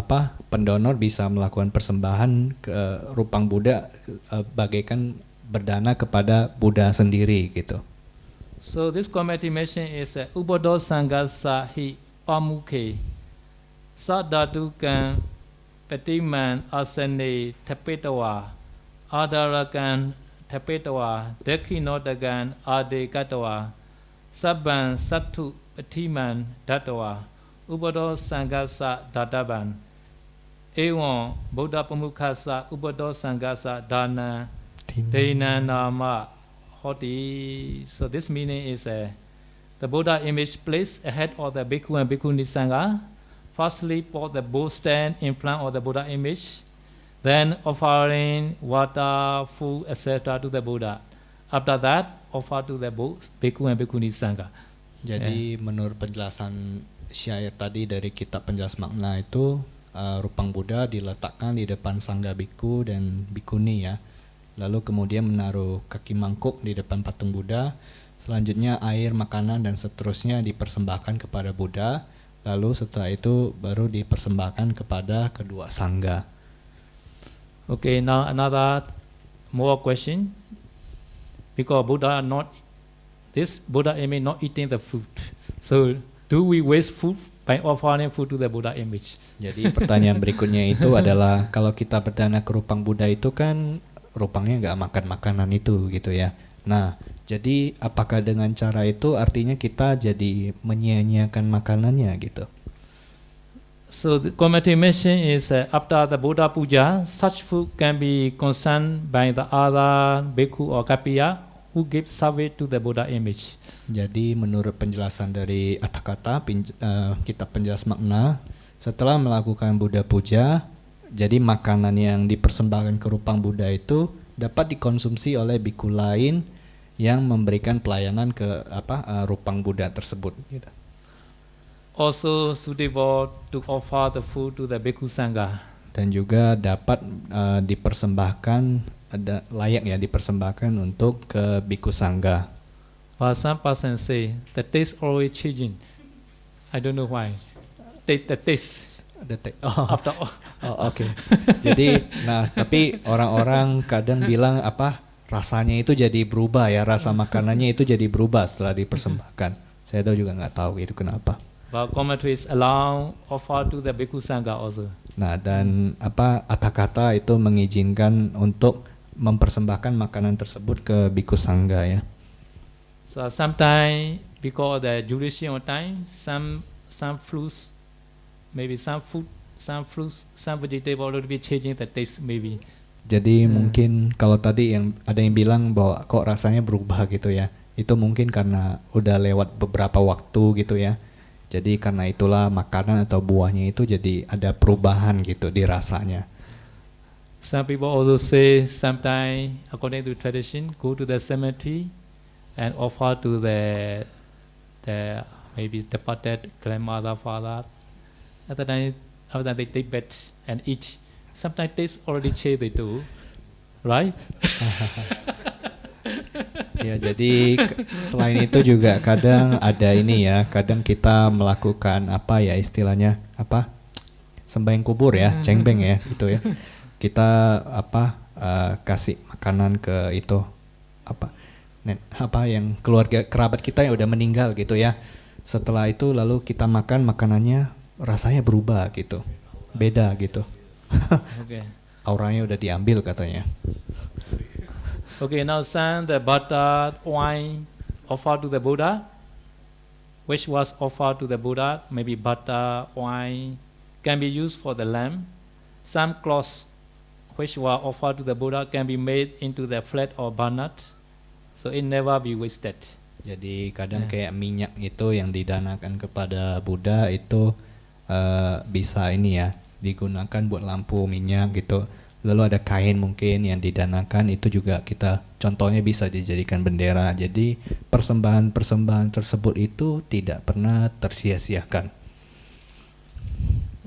pendonor bisa melakukan persembahan ke rupang Buddha bagaikan berdana kepada Buddha sendiri gitu. So this commentary mention is Ubodo Sangasa hi pamukhe sadatukan petiman asane tapetawa adarakan tapetawa dekhinotagan adekatawa sabban sattu petiman datawa Ubodo Sangasa databan ewan Buddha pamukhassa Ubodo Sangasa dana dena nama hoti. So this meaning is the Buddha image placed ahead of the bhikkhu and bhikkhuni Sangha. Firstly, put the bowl stand in front of the Buddha image, then offering water, food, etc. to the Buddha. After that, offer to the bhikkhu and bhikkhuni Sangha. Jadi menurut penjelasan syair tadi dari kitab penjelas makna itu, rupang Buddha diletakkan di depan Sangha bhikkhu dan bhikkhuni ya. Lalu kemudian menaruh kaki mangkuk di depan patung Buddha. Selanjutnya air, makanan dan seterusnya dipersembahkan kepada Buddha. Lalu setelah itu baru dipersembahkan kepada kedua Sangha. Okay, now another more question. Because Buddha image not eating the food. So do we waste food by offering food to the Buddha image? Jadi pertanyaan berikutnya itu adalah kalau kita berdana ke rupang Buddha itu kan rupangnya nggak makan makanan itu gitu ya. Nah, jadi apakah dengan cara itu artinya kita jadi menyia-nyiakan makanannya gitu? So the commentary mention is after the Buddha puja, such food can be consumed by the other bhikkhu or kapiya who gave service to the Buddha image. Jadi menurut penjelasan dari Atthakatha, kitab penjelas makna, setelah melakukan Buddha puja, jadi makanan yang dipersembahkan ke rupang Buddha itu dapat dikonsumsi oleh biku lain yang memberikan pelayanan ke rupang Buddha tersebut. Gitu. Also suitable to offer the food to the Bhikkhu Sangha. Dan juga dapat dipersembahkan, layak ya dipersembahkan untuk ke biku sangga. But some person say the taste always changing. I don't know why. The taste. After all. Oke. Jadi, tapi orang-orang kadang bilang rasanya itu jadi berubah ya, rasa makanannya itu jadi berubah setelah dipersembahkan. Saya juga nggak tahu itu kenapa. But commentaries allow offer to the Bhikkhu Sangha also. Nah, dan Atthakatha itu mengizinkan untuk mempersembahkan makanan tersebut ke biku sangga ya. So sometimes because the duration of time, some fruits, maybe some food, some fruits, some vegetable will be changing the taste maybe. Jadi mungkin kalau tadi yang ada yang bilang bahwa kok rasanya berubah gitu ya, itu mungkin karena udah lewat beberapa waktu gitu ya. Jadi karena itulah makanan atau buahnya itu jadi ada perubahan gitu di rasanya. Some people also say sometimes according to tradition go to the cemetery and offer to the maybe departed grandmother, father. After that they take bed and eat. Sometimes taste already change they do, right? Ya, jadi selain itu juga kadang ada ini ya, kadang kita melakukan istilahnya sembahyang kubur ya, cengbeng ya, itu ya. Kita kasih makanan ke itu yang keluarga kerabat kita yang udah meninggal gitu ya. Setelah itu lalu kita makan makanannya rasanya berubah gitu, beda gitu. Okay. Auranya udah diambil katanya. Okay, now some the butter wine offered to the Buddha, which was offered to the Buddha, maybe butter wine can be used for the lamb. Some cloths which were offered to the Buddha can be made into the flat or burned, so it never be wasted. Jadi kadang kayak minyak itu yang didanakan kepada Buddha itu bisa ini ya digunakan buat lampu minyak gitu. Lalu ada kain mungkin yang didanakan itu juga kita contohnya bisa dijadikan bendera. Jadi persembahan-persembahan tersebut itu tidak pernah tersia-siakan.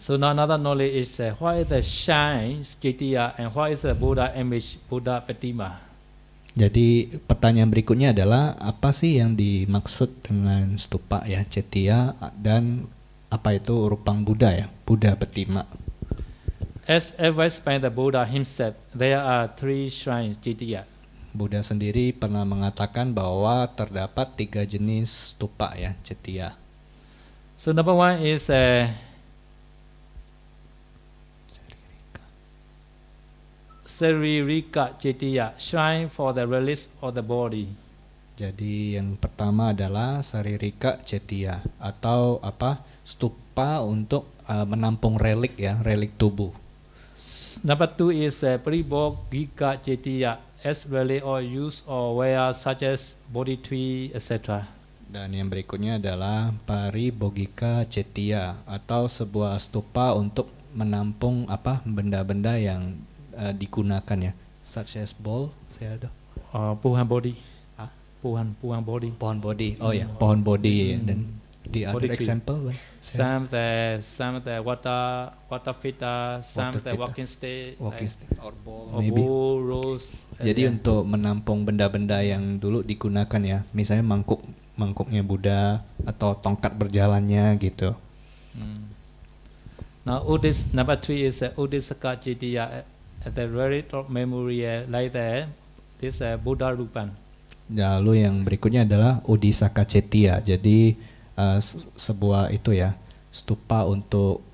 So now another knowledge is what is the shrine Jetiya and what is the Buddha image, Buddha Pratima. Jadi pertanyaan berikutnya adalah apa sih yang dimaksud dengan stupa ya Jetiya dan apa itu rupang Buddha ya, Buddha Pratima. As advised by the Buddha himself, there are 3 shrines Jetiya. Buddha sendiri pernah mengatakan bahwa terdapat 3 jenis stupa ya, Jetiya. So number 1 is Saririka Jetiya, shrine for the release of the body. Jadi yang pertama adalah Saririka Jetiya atau stupa untuk menampung relik ya, relik tubuh. Number 2 is Paribhogika Jetiya, as relic or use or wear such as body tree, etc. Dan yang berikutnya adalah Paribhogika Jetiya atau sebuah stupa untuk menampung benda-benda yang digunakan ya, such as bowl, saya ada. Puhan body. Puhan body. Pohon body. Oh ya, pohon body dan the other example. Some the water filter, some Water the filter. walking stick, Walking stick or bowl or maybe. bowl, rose. Jadi untuk menampung benda-benda yang dulu digunakan ya, misalnya mangkuknya Buddha atau tongkat berjalannya gitu. Now number 3 is Udisaka Jetiya, the relic of memory like that. This Buddha Rupan. Lalu yang berikutnya adalah Udisaka Jetiya. Jadi sebuah itu ya, stupa untuk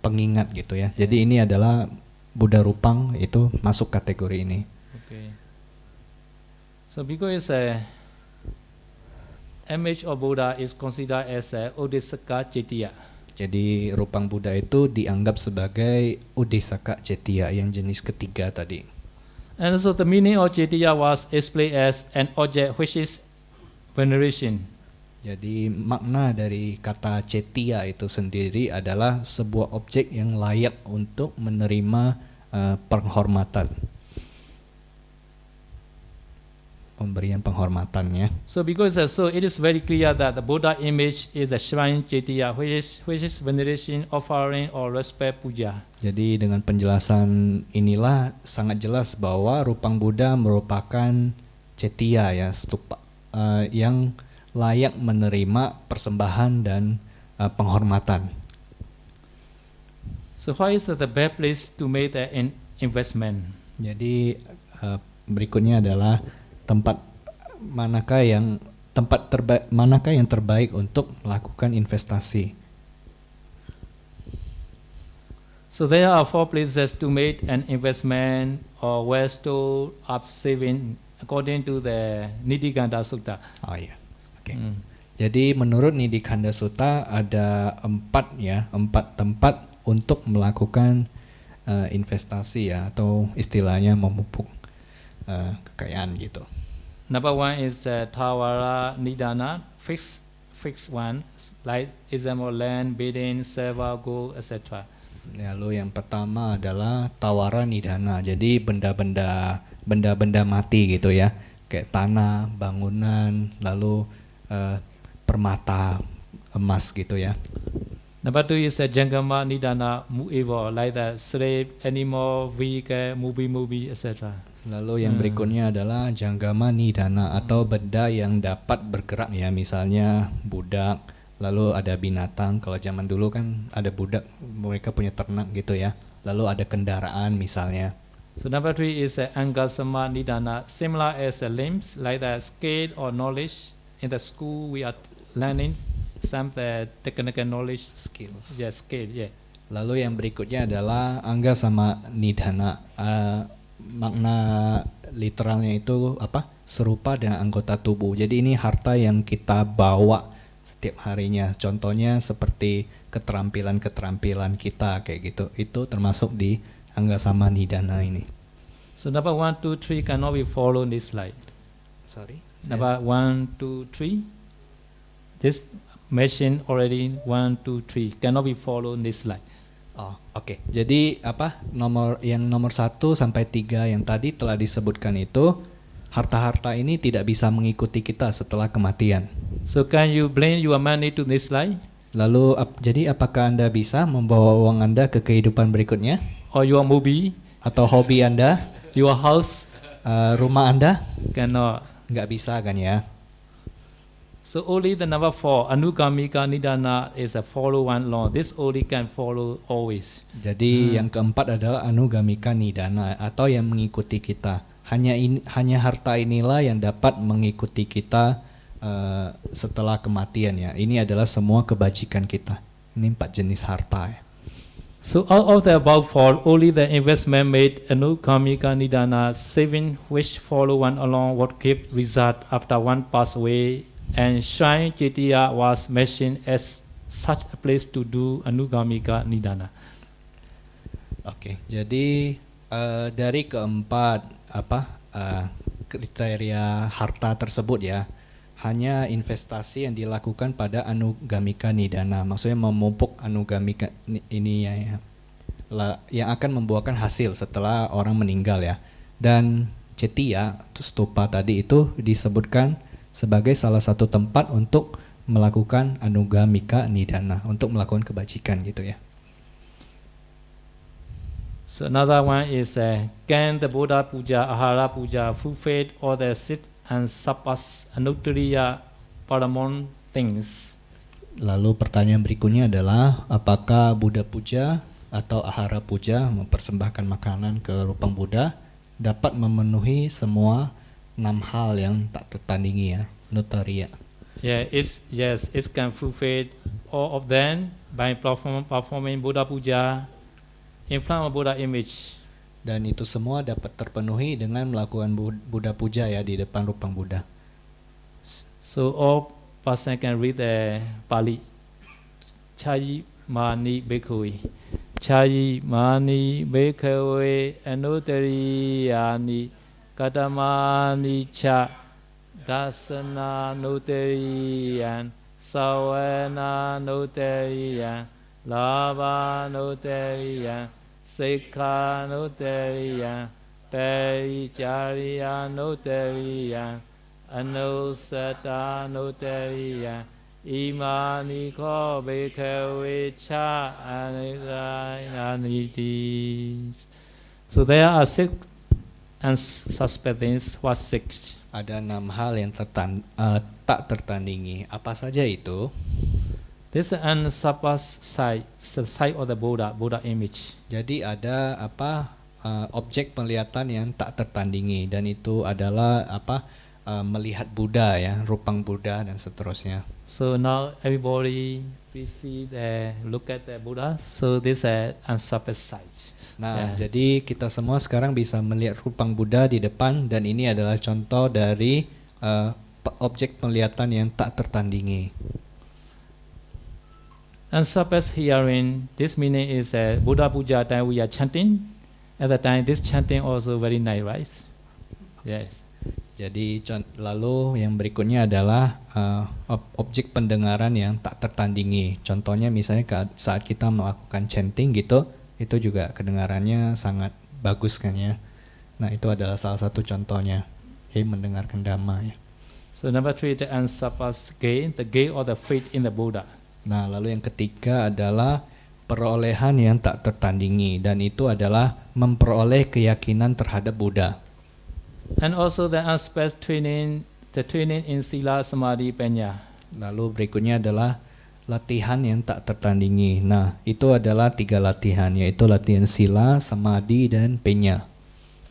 pengingat gitu ya. Jadi ini adalah Buddha Rupang, itu masuk kategori ini. Okay. So because image of Buddha is considered as Udisaka Jetiya. Jadi rupang Buddha itu dianggap sebagai Udisaka Jetiya yang jenis ketiga tadi. And also the meaning of Cetiya was explained as an object which is veneration. Jadi makna dari kata cetia itu sendiri adalah sebuah objek yang layak untuk menerima penghormatan. Pemberian penghormatannya. So because so it is very clear that the Buddha image is a shrine Cetiya which is veneration, offering or respect puja. Jadi dengan penjelasan inilah sangat jelas bahwa Rupang Buddha merupakan cetia ya, stupa yang layak menerima persembahan dan penghormatan. So why is the best place to make the investment? Jadi berikutnya adalah tempat manakah yang terbaik untuk melakukan investasi. So there are 4 places to make an investment or where to up saving according to the Nidikanda Sutta. Oh iya. Oke. Jadi menurut Nidikanda Sutta ada 4 tempat untuk melakukan investasi ya, atau istilahnya memupuk kekayaan gitu. Number 1 is Tawara Nidana, fixed one, like example land, building, silver, gold, etc. Lalu yang pertama adalah Tawara Nidana. Jadi benda-benda mati gitu ya, kayak tanah, bangunan, lalu permata, emas gitu ya. Number 2 is Jangama Nidana Muevo, like the slave, animal, vehicle, movie, etc. Lalu yang berikutnya adalah Janggama Nidana atau benda yang dapat bergerak ya, misalnya budak, lalu ada binatang. Kalau zaman dulu kan ada budak, mereka punya ternak gitu ya. Lalu ada kendaraan misalnya. So number 3 is Angasama Nidana, similar as the limbs, like the skill or knowledge. In the school we are learning some technical knowledge. Skills. Yeah, skill, yeah. Lalu yang berikutnya adalah Angga sama Nidana. Makna literalnya itu apa? Serupa dengan anggota tubuh. Jadi ini harta yang kita bawa setiap harinya. Contohnya seperti keterampilan kita kayak gitu. Itu termasuk di Angga sama Nidana ini. So number 1, 2, 3 cannot be followed in this slide. Sorry. Number 1, 2, 3. This mentioned already 1, 2, 3 cannot be followed in this slide. Oh, oke. Jadi nomor 1 sampai 3 yang tadi telah disebutkan itu, harta-harta ini tidak bisa mengikuti kita setelah kematian. So can you bring your money to this slide? Lalu jadi apakah Anda bisa membawa uang Anda ke kehidupan berikutnya? Or your movie, Atau hobi Anda, your house? rumah Anda? Cannot. Nggak bisa kan ya? So only the number 4, Anugamika Nidana, is a follow one law. This only can follow always. Jadi yang keempat adalah Anugamika Nidana atau yang mengikuti kita. Hanya harta inilah yang dapat mengikuti kita setelah kematian ya. Ini adalah semua kebajikan kita. Ini 4 jenis harta ya. So out of the above 4, only the investment made Anugamika Nidana, saving which follow one along what give result after one pass away, and Shrine Cetiya was mentioned as such a place to do Anugamika Nidana. Oke, jadi dari keempat kriteria harta tersebut ya, hanya investasi yang dilakukan pada Anugamika Nidana, maksudnya memupuk Anugamika ini ya, yang akan membuahkan hasil setelah orang meninggal ya. Dan Cetiya, stupa tadi itu disebutkan sebagai salah satu tempat untuk melakukan Anugamika Nidana, untuk melakukan kebajikan gitu ya. So another one is can the Buddha Puja, Ahara Puja fulfill all the sit and sapas anuttariya paramount things? Lalu pertanyaan berikutnya adalah apakah Buddha Puja atau Ahara Puja, mempersembahkan makanan ke Rupang Buddha, dapat memenuhi semua 6 hal yang tak tertandingi ya, nutariya. Yeah, it can fulfill all of them by performing Buddha Puja in front of Buddha image. Dan itu semua dapat terpenuhi dengan melakukan Buddha Puja ya di depan Rupang Buddha. So all person can read the Pali. Chai Mani Bhikkhue. Chayi mani bhikkhave anuttariyani katamani cha dasana nuttariyan savana nuttariyan lava nuttariyan sikha nuttariyan parijariya nuttariyan anusata nuttariyan imani ko bhikkhave cha anidayani. So there are six unsuspect things. What six? Ada 6 hal yang tak tertandingi. Apa saja itu? This is unsurpassed sight, the sight of the Buddha, Buddha image. Jadi ada objek penglihatan yang tak tertandingi, dan itu adalah melihat Buddha ya, rupang Buddha dan seterusnya. So now everybody we see look at the Buddha. So this is unsurpassed sight. Nah, Yes. jadi kita semua sekarang bisa melihat rupang Buddha di depan, dan ini adalah contoh dari objek penglihatan yang tak tertandingi. Unsurpassed hearing, this meaning is Buddha Puja time we are chanting. At the time, this chanting also very nice, right? Yes. Jadi lalu yang berikutnya adalah objek pendengaran yang tak tertandingi. Contohnya misalnya saat kita melakukan chanting gitu, itu juga kedengarannya sangat bagus kan ya. Nah, itu adalah salah satu contohnya. Mendengarkan Dhamma ya. So number 3, the unsurpassed gain, the gain of the faith in the Buddha. Nah, lalu yang ketiga adalah perolehan yang tak tertandingi, dan itu adalah memperoleh keyakinan terhadap Buddha. And also the unsurpassed training, the training in Sila, Samadhi, Panya. Lalu berikutnya adalah latihan yang tak tertandingi. Nah, itu adalah 3 latihan, yaitu latihan sila, samadhi, dan penya.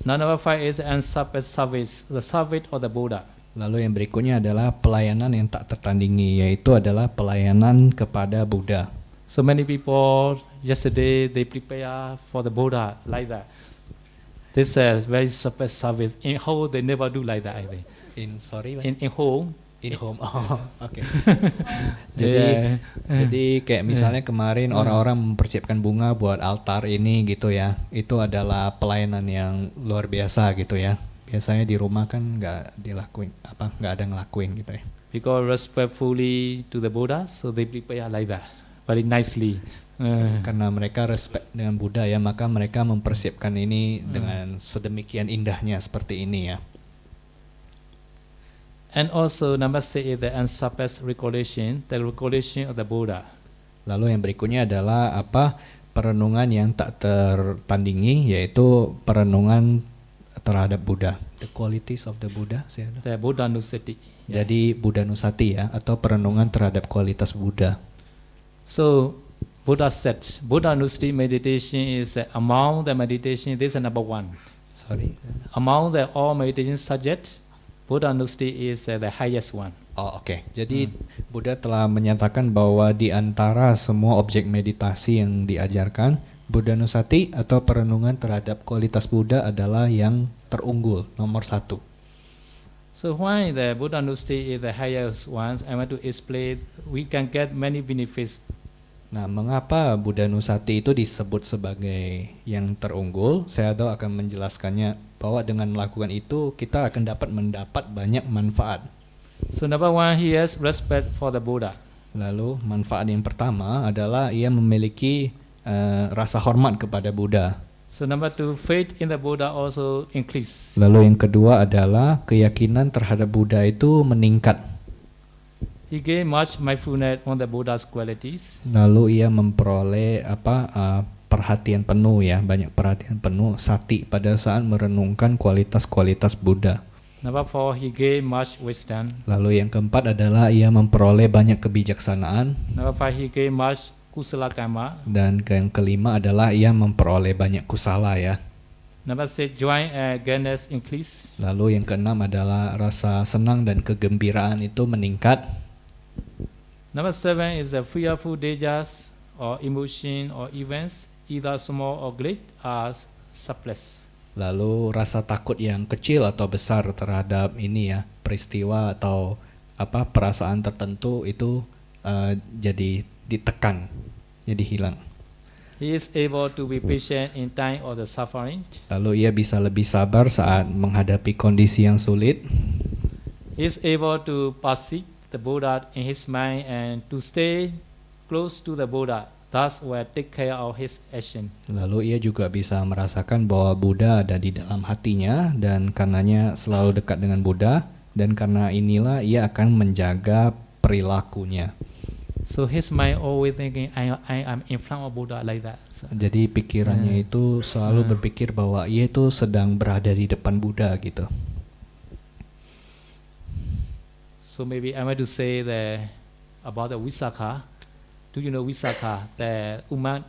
Now number 5 is the unsurpassed service, the service of the Buddha. Lalu yang berikutnya adalah pelayanan yang tak tertandingi, yaitu adalah pelayanan kepada Buddha. So many people yesterday they prepare for the Buddha like that. This is very surpassed service. In whole they never do like that. I think. In whole. In home. Oh, oke. Jadi kayak misalnya kemarin orang-orang mempersiapkan bunga buat altar ini gitu ya. Itu adalah pelayanan yang luar biasa gitu ya. Biasanya di rumah kan nggak ada ngelakuin gitu ya. Because respectfully to the Buddha, so they prepare like that, very nicely. Karena mereka respect dengan Buddha ya, maka mereka mempersiapkan ini dengan sedemikian indahnya seperti ini ya. And also number 6 is the unsurpassed recollection, the recollection of the Buddha. Lalu yang berikutnya adalah perenungan yang tak tertandingi, yaitu perenungan terhadap Buddha. The qualities of the Buddha. The Buddha Nusati. Jadi Buddha Nusati ya, atau perenungan terhadap kualitas Buddha. So Buddha said, Buddha Nusati meditation is among the meditation. This is number 1. Among the all meditation subjects, Buddha Nusati is the highest one. Oh, oke. Jadi Buddha telah menyatakan bahwa di antara semua objek meditasi yang diajarkan, Buddha Nusati atau perenungan terhadap kualitas Buddha adalah yang terunggul, nomor 1. So why the Buddha Nusati is the highest one? I want to explain. We can get many benefits. Nah, mengapa Buddha Nusati itu disebut sebagai yang terunggul? Saya akan menjelaskannya bahwa dengan melakukan itu kita akan mendapat banyak manfaat. So number 1, he has respect for the Buddha. Lalu manfaat yang pertama adalah ia memiliki rasa hormat kepada Buddha. So number 2, faith in the Buddha also increase. Lalu yang kedua adalah keyakinan terhadap Buddha itu meningkat. He gain much mindfulness on the Buddha's qualities. Lalu ia memperoleh perhatian penuh ya, banyak perhatian penuh, sati pada saat merenungkan kualitas-kualitas Buddha. Number 4, he gain much wisdom. Lalu yang keempat adalah ia memperoleh banyak kebijaksanaan. Number 5, he gain much kusala karma. Dan yang kelima adalah ia memperoleh banyak kusala ya. Number 6, joy and gladness increase. Lalu yang keenam adalah rasa senang dan kegembiraan itu meningkat. Number 7 is the fearful dangers or emotion or events, either small or great, are suppressed. Lalu rasa takut yang kecil atau besar terhadap ini ya, peristiwa atau perasaan tertentu itu jadi ditekan, jadi hilang. He is able to be patient in time of the suffering. Lalu ia bisa lebih sabar saat menghadapi kondisi yang sulit. He is able to perceive the Buddha in his mind and to stay close to the Buddha. Thus, will take care of his action. Lalu ia juga bisa merasakan bahwa Buddha ada di dalam hatinya dan karenanya selalu dekat dengan Buddha dan karena inilah ia akan menjaga perilakunya. So his mind always thinking, I am in front of Buddha like that. So, Jadi pikirannya itu selalu berpikir bahwa ia itu sedang berada di depan Buddha gitu. so maybe I want to say that about the Visakha. Do you know Visakha? The Umat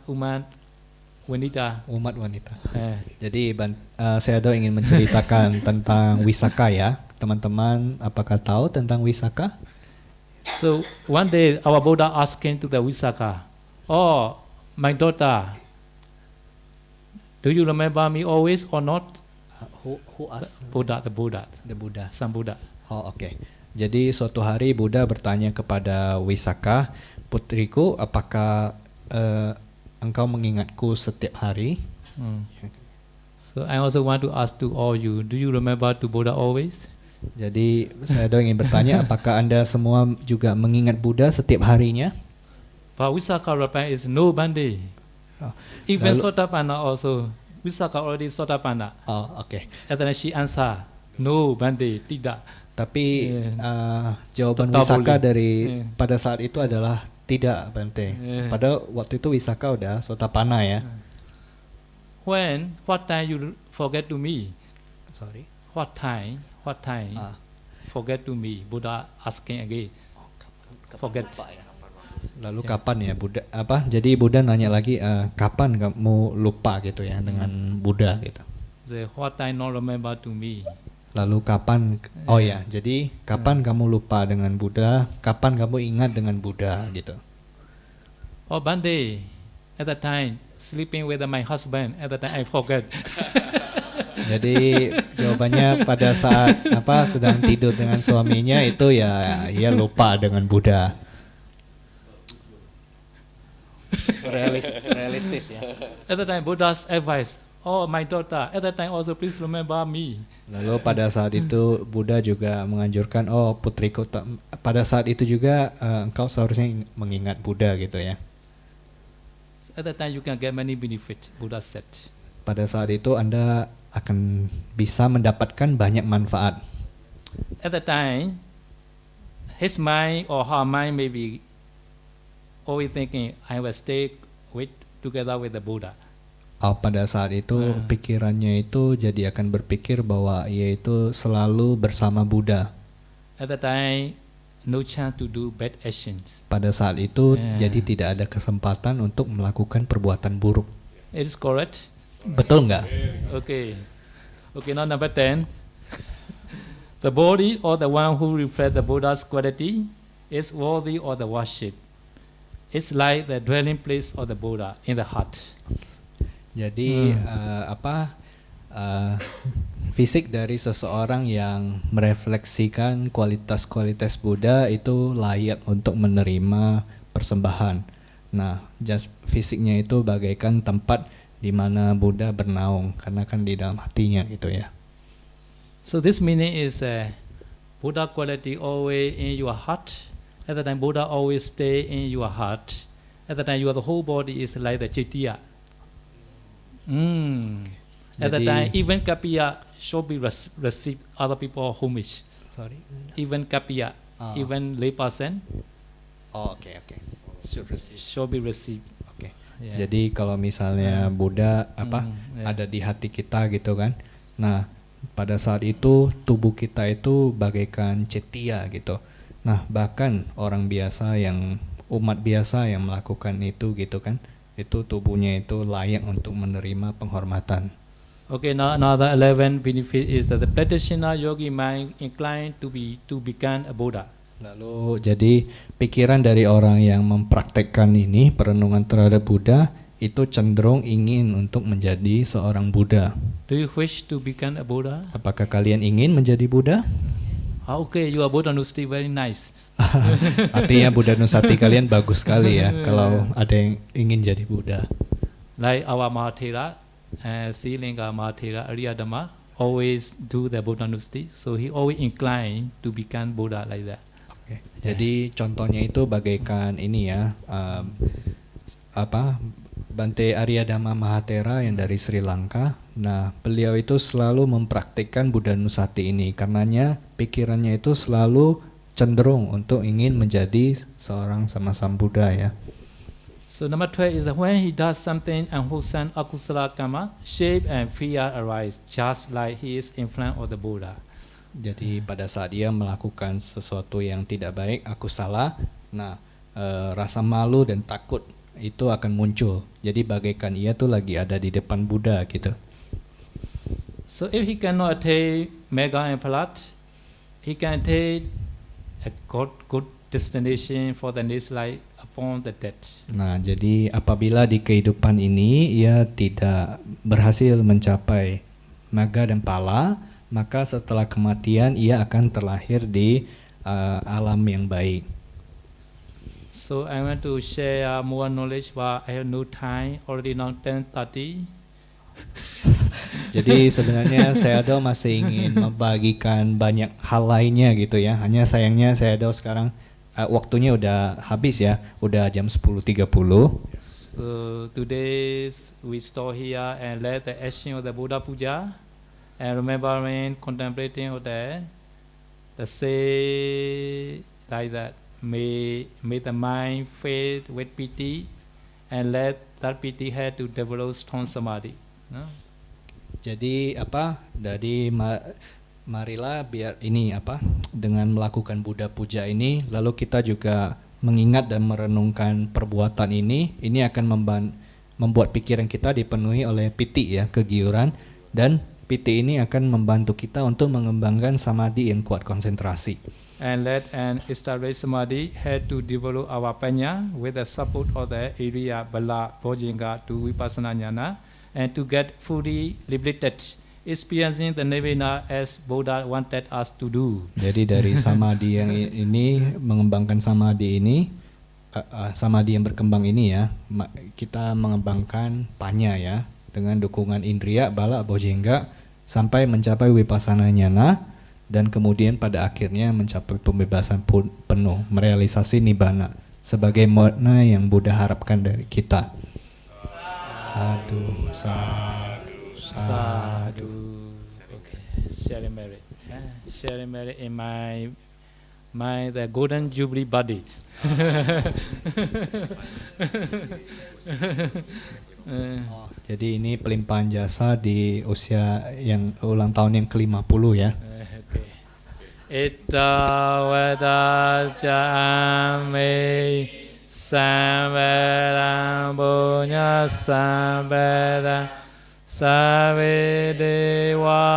wanita. Umat wanita. eh, Jadi saya ingin menceritakan tentang Wisaka ya. Teman-teman apakah tahu tentang Wisaka? So one day our Buddha asking to the Visakha, "Oh, my daughter, do you remember me always or not?" Who asked? Buddha, the Buddha, The Buddha. some Buddha. Oh oke. Jadi suatu hari Buddha bertanya kepada Wisaka, putriku, apakah engkau mengingatku setiap hari? Mm. So I also want to ask to all you, do you remember to Buddha always? Jadi saya ingin bertanya, apakah Anda semua juga mengingat Buddha setiap harinya? But Visakha reply is no, Bande. Oh, Even lalu- Sotapanna also. Visakha already Sotapanna. Oh oke. And then she answer, no, Bande, tidak. Tapi jawaban Tetap Wisaka boleh. dari Yeah. pada saat itu adalah tidak, Bante. Yeah. Padahal waktu itu Wisaka udah Sotapanna ya. When, what time you forget to me? Sorry. What time? Ah. Forget to me. Buddha asking again. Forget. Lalu kapan ya Buddha apa? Jadi Buddha nanya lagi kapan kamu lupa gitu ya dengan Buddha gitu. Say, what time not remember to me? Lalu kapan oh ya, jadi kapan kamu lupa dengan Buddha? Kapan kamu ingat dengan Buddha gitu. Oh, Bande, at that time, sleeping with my husband, at that time I forget. Jadi jawabannya pada saat apa sedang tidur dengan suaminya itu ya ia lupa dengan Buddha. Realistis ya. At that time, Buddha's advice, oh, my daughter, at that time also please remember me. Lalu pada saat itu Buddha juga menganjurkan, oh putriku, pada saat itu juga engkau seharusnya mengingat Buddha gitu ya. At that time you can get many benefits, Buddha said. Pada saat itu Anda akan bisa mendapatkan banyak manfaat. At that time, his mind or her mind may be always thinking, I will stay together with the Buddha. Oh, pada saat itu pikirannya itu jadi akan berpikir bahwa ia itu selalu bersama Buddha. At that time, no chance to do bad actions. Pada saat itu Yeah. jadi tidak ada kesempatan untuk melakukan perbuatan buruk. It is correct? Betul nggak? Okay. Okay, now number 10. The body or the one who reflects the Buddha's quality is worthy of the worship. It's like the dwelling place of the Buddha in the heart. Jadi fisik dari seseorang yang merefleksikan kualitas-kualitas Buddha itu layak untuk menerima persembahan. Nah, fisiknya itu bagaikan tempat di mana Buddha bernaung karena kan di dalam hatinya gitu ya. So this meaning is Buddha quality always in your heart. At the time, Buddha always stay in your heart. At the time, your whole body is like the Chaitya. At the Jadi- time, even Kapiya should be receive other people homage. Sorry. Even Kapiya, even lay person Oh, oke. should be received. Oke. Yeah. Jadi kalau misalnya Buddha yeah. ada di hati kita gitu kan. Nah, pada saat itu tubuh kita itu bagaikan cetia gitu. Nah, bahkan orang biasa umat biasa yang melakukan itu gitu kan, itu tubuhnya itu layak untuk menerima penghormatan. Okay, now another 11 benefit is that the practitioner yogi mind inclined to become a Buddha. Lalu jadi pikiran dari orang yang mempraktekkan ini perenungan terhadap Buddha itu cenderung ingin untuk menjadi seorang Buddha. Do you wish to become a Buddha? Apakah kalian ingin menjadi Buddha? Okay, you are Buddha Nusati, very nice. Artinya Buddha Nusati kalian bagus sekali ya kalau ada yang ingin jadi Buddha. like our Mahathera, Sri Lanka Mahathera, Arya Dhamma, always do the Buddha Nusti, so he always inclined to become Buddha like that. Oke. Jadi contohnya itu bagaikan ini ya, Bante Arya Dhamma Mahathera yang dari Sri Lanka. Nah, beliau itu selalu mempraktikkan Buddha Nusati ini, karenanya pikirannya itu selalu cenderung untuk ingin menjadi seorang sama Buddha ya. So number 12 is that when he does something unwholesome akusala karma, shame and fear arise, just like he is in front of the Buddha. Jadi pada saat dia melakukan sesuatu yang tidak baik, akusala, nah rasa malu dan takut itu akan muncul. Jadi bagaikan ia tuh lagi ada di depan Buddha gitu. So if he cannot attain mega and palat, he can attain a good destination for the next life upon the death. Nah, jadi apabila di kehidupan ini ia tidak berhasil mencapai maga dan pala, maka setelah kematian ia akan terlahir di alam yang baik. So I want to share more knowledge, but I have no time. Already now 10:30. Jadi sebenarnya Sayadaw masih ingin membagikan banyak hal lainnya gitu ya. Hanya sayangnya Sayadaw sekarang waktunya udah habis ya. Udah jam 10.30. So today we stop here and let the action of the Buddha Puja and remembering, contemplating of the say like that. May the mind fill with pity and let that pity help to develop strong samadhi. No? Jadi marilah biar ini dengan melakukan Buddha Puja ini, lalu kita juga mengingat dan merenungkan perbuatan ini akan membuat pikiran kita dipenuhi oleh piti ya, kegiuran, dan piti ini akan membantu kita untuk mengembangkan samadhi yang kuat, konsentrasi. And let an established samadhi help to develop our panya with the support of the area bala bojinga to vipassana jnana and to get fully liberated, experiencing the nirvana as Buddha wanted us to do. Jadi dari samadhi yang ini, mengembangkan samadhi ini, samadhi yang berkembang ini ya, kita mengembangkan panya ya, dengan dukungan indriya bala bojinga sampai mencapai vipassana jnana. Dan kemudian pada akhirnya mencapai pembebasan penuh, merealisasi nibbana sebagai mana yang Buddha harapkan dari kita. Sadu, sadu, sadu. Okay, sharing merit. Sharing merit in my the golden jubilee body. Jadi ini pelimpahan jasa di usia yang ulang tahun yang ke-50 ya. Ita vada jame samvedam punya samvedam save dewa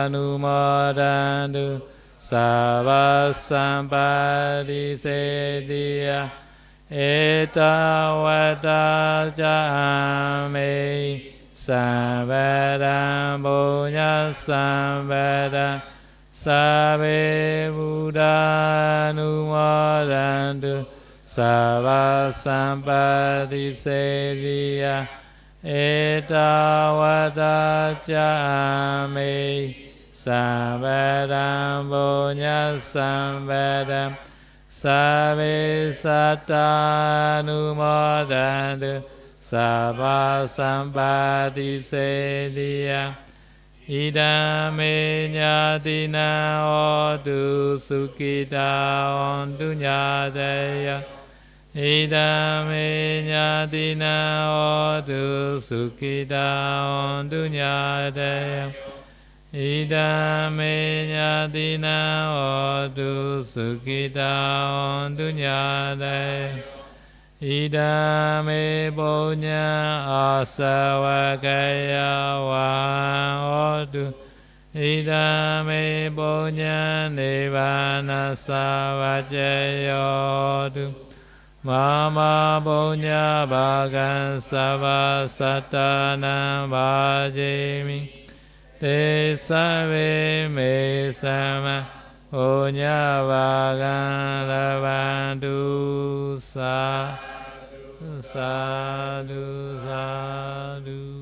anumodantu sabba sampadi sediya. Ita vada jame samvedam punya samvedam Sabe Buddha Numodantu Sabba Sampadi Sediya Eta Vada Jame Samvedam Punya Samvedam Sabe Satta Numodantu Sabba Sampadi Sediya Idame nyatina odu sukita ondu nyadaya. Idame nyatina odu sukita ondu nyadaya. Idame nyatina odu sukita ondu nyadaya. Idame punya asawakaya wa odu. Idame punya nirvana savajaya odu. Mama punya bagan sava satana vajemi. Te save me sama. Punya bagan lavandu sa sadhu, sadhu.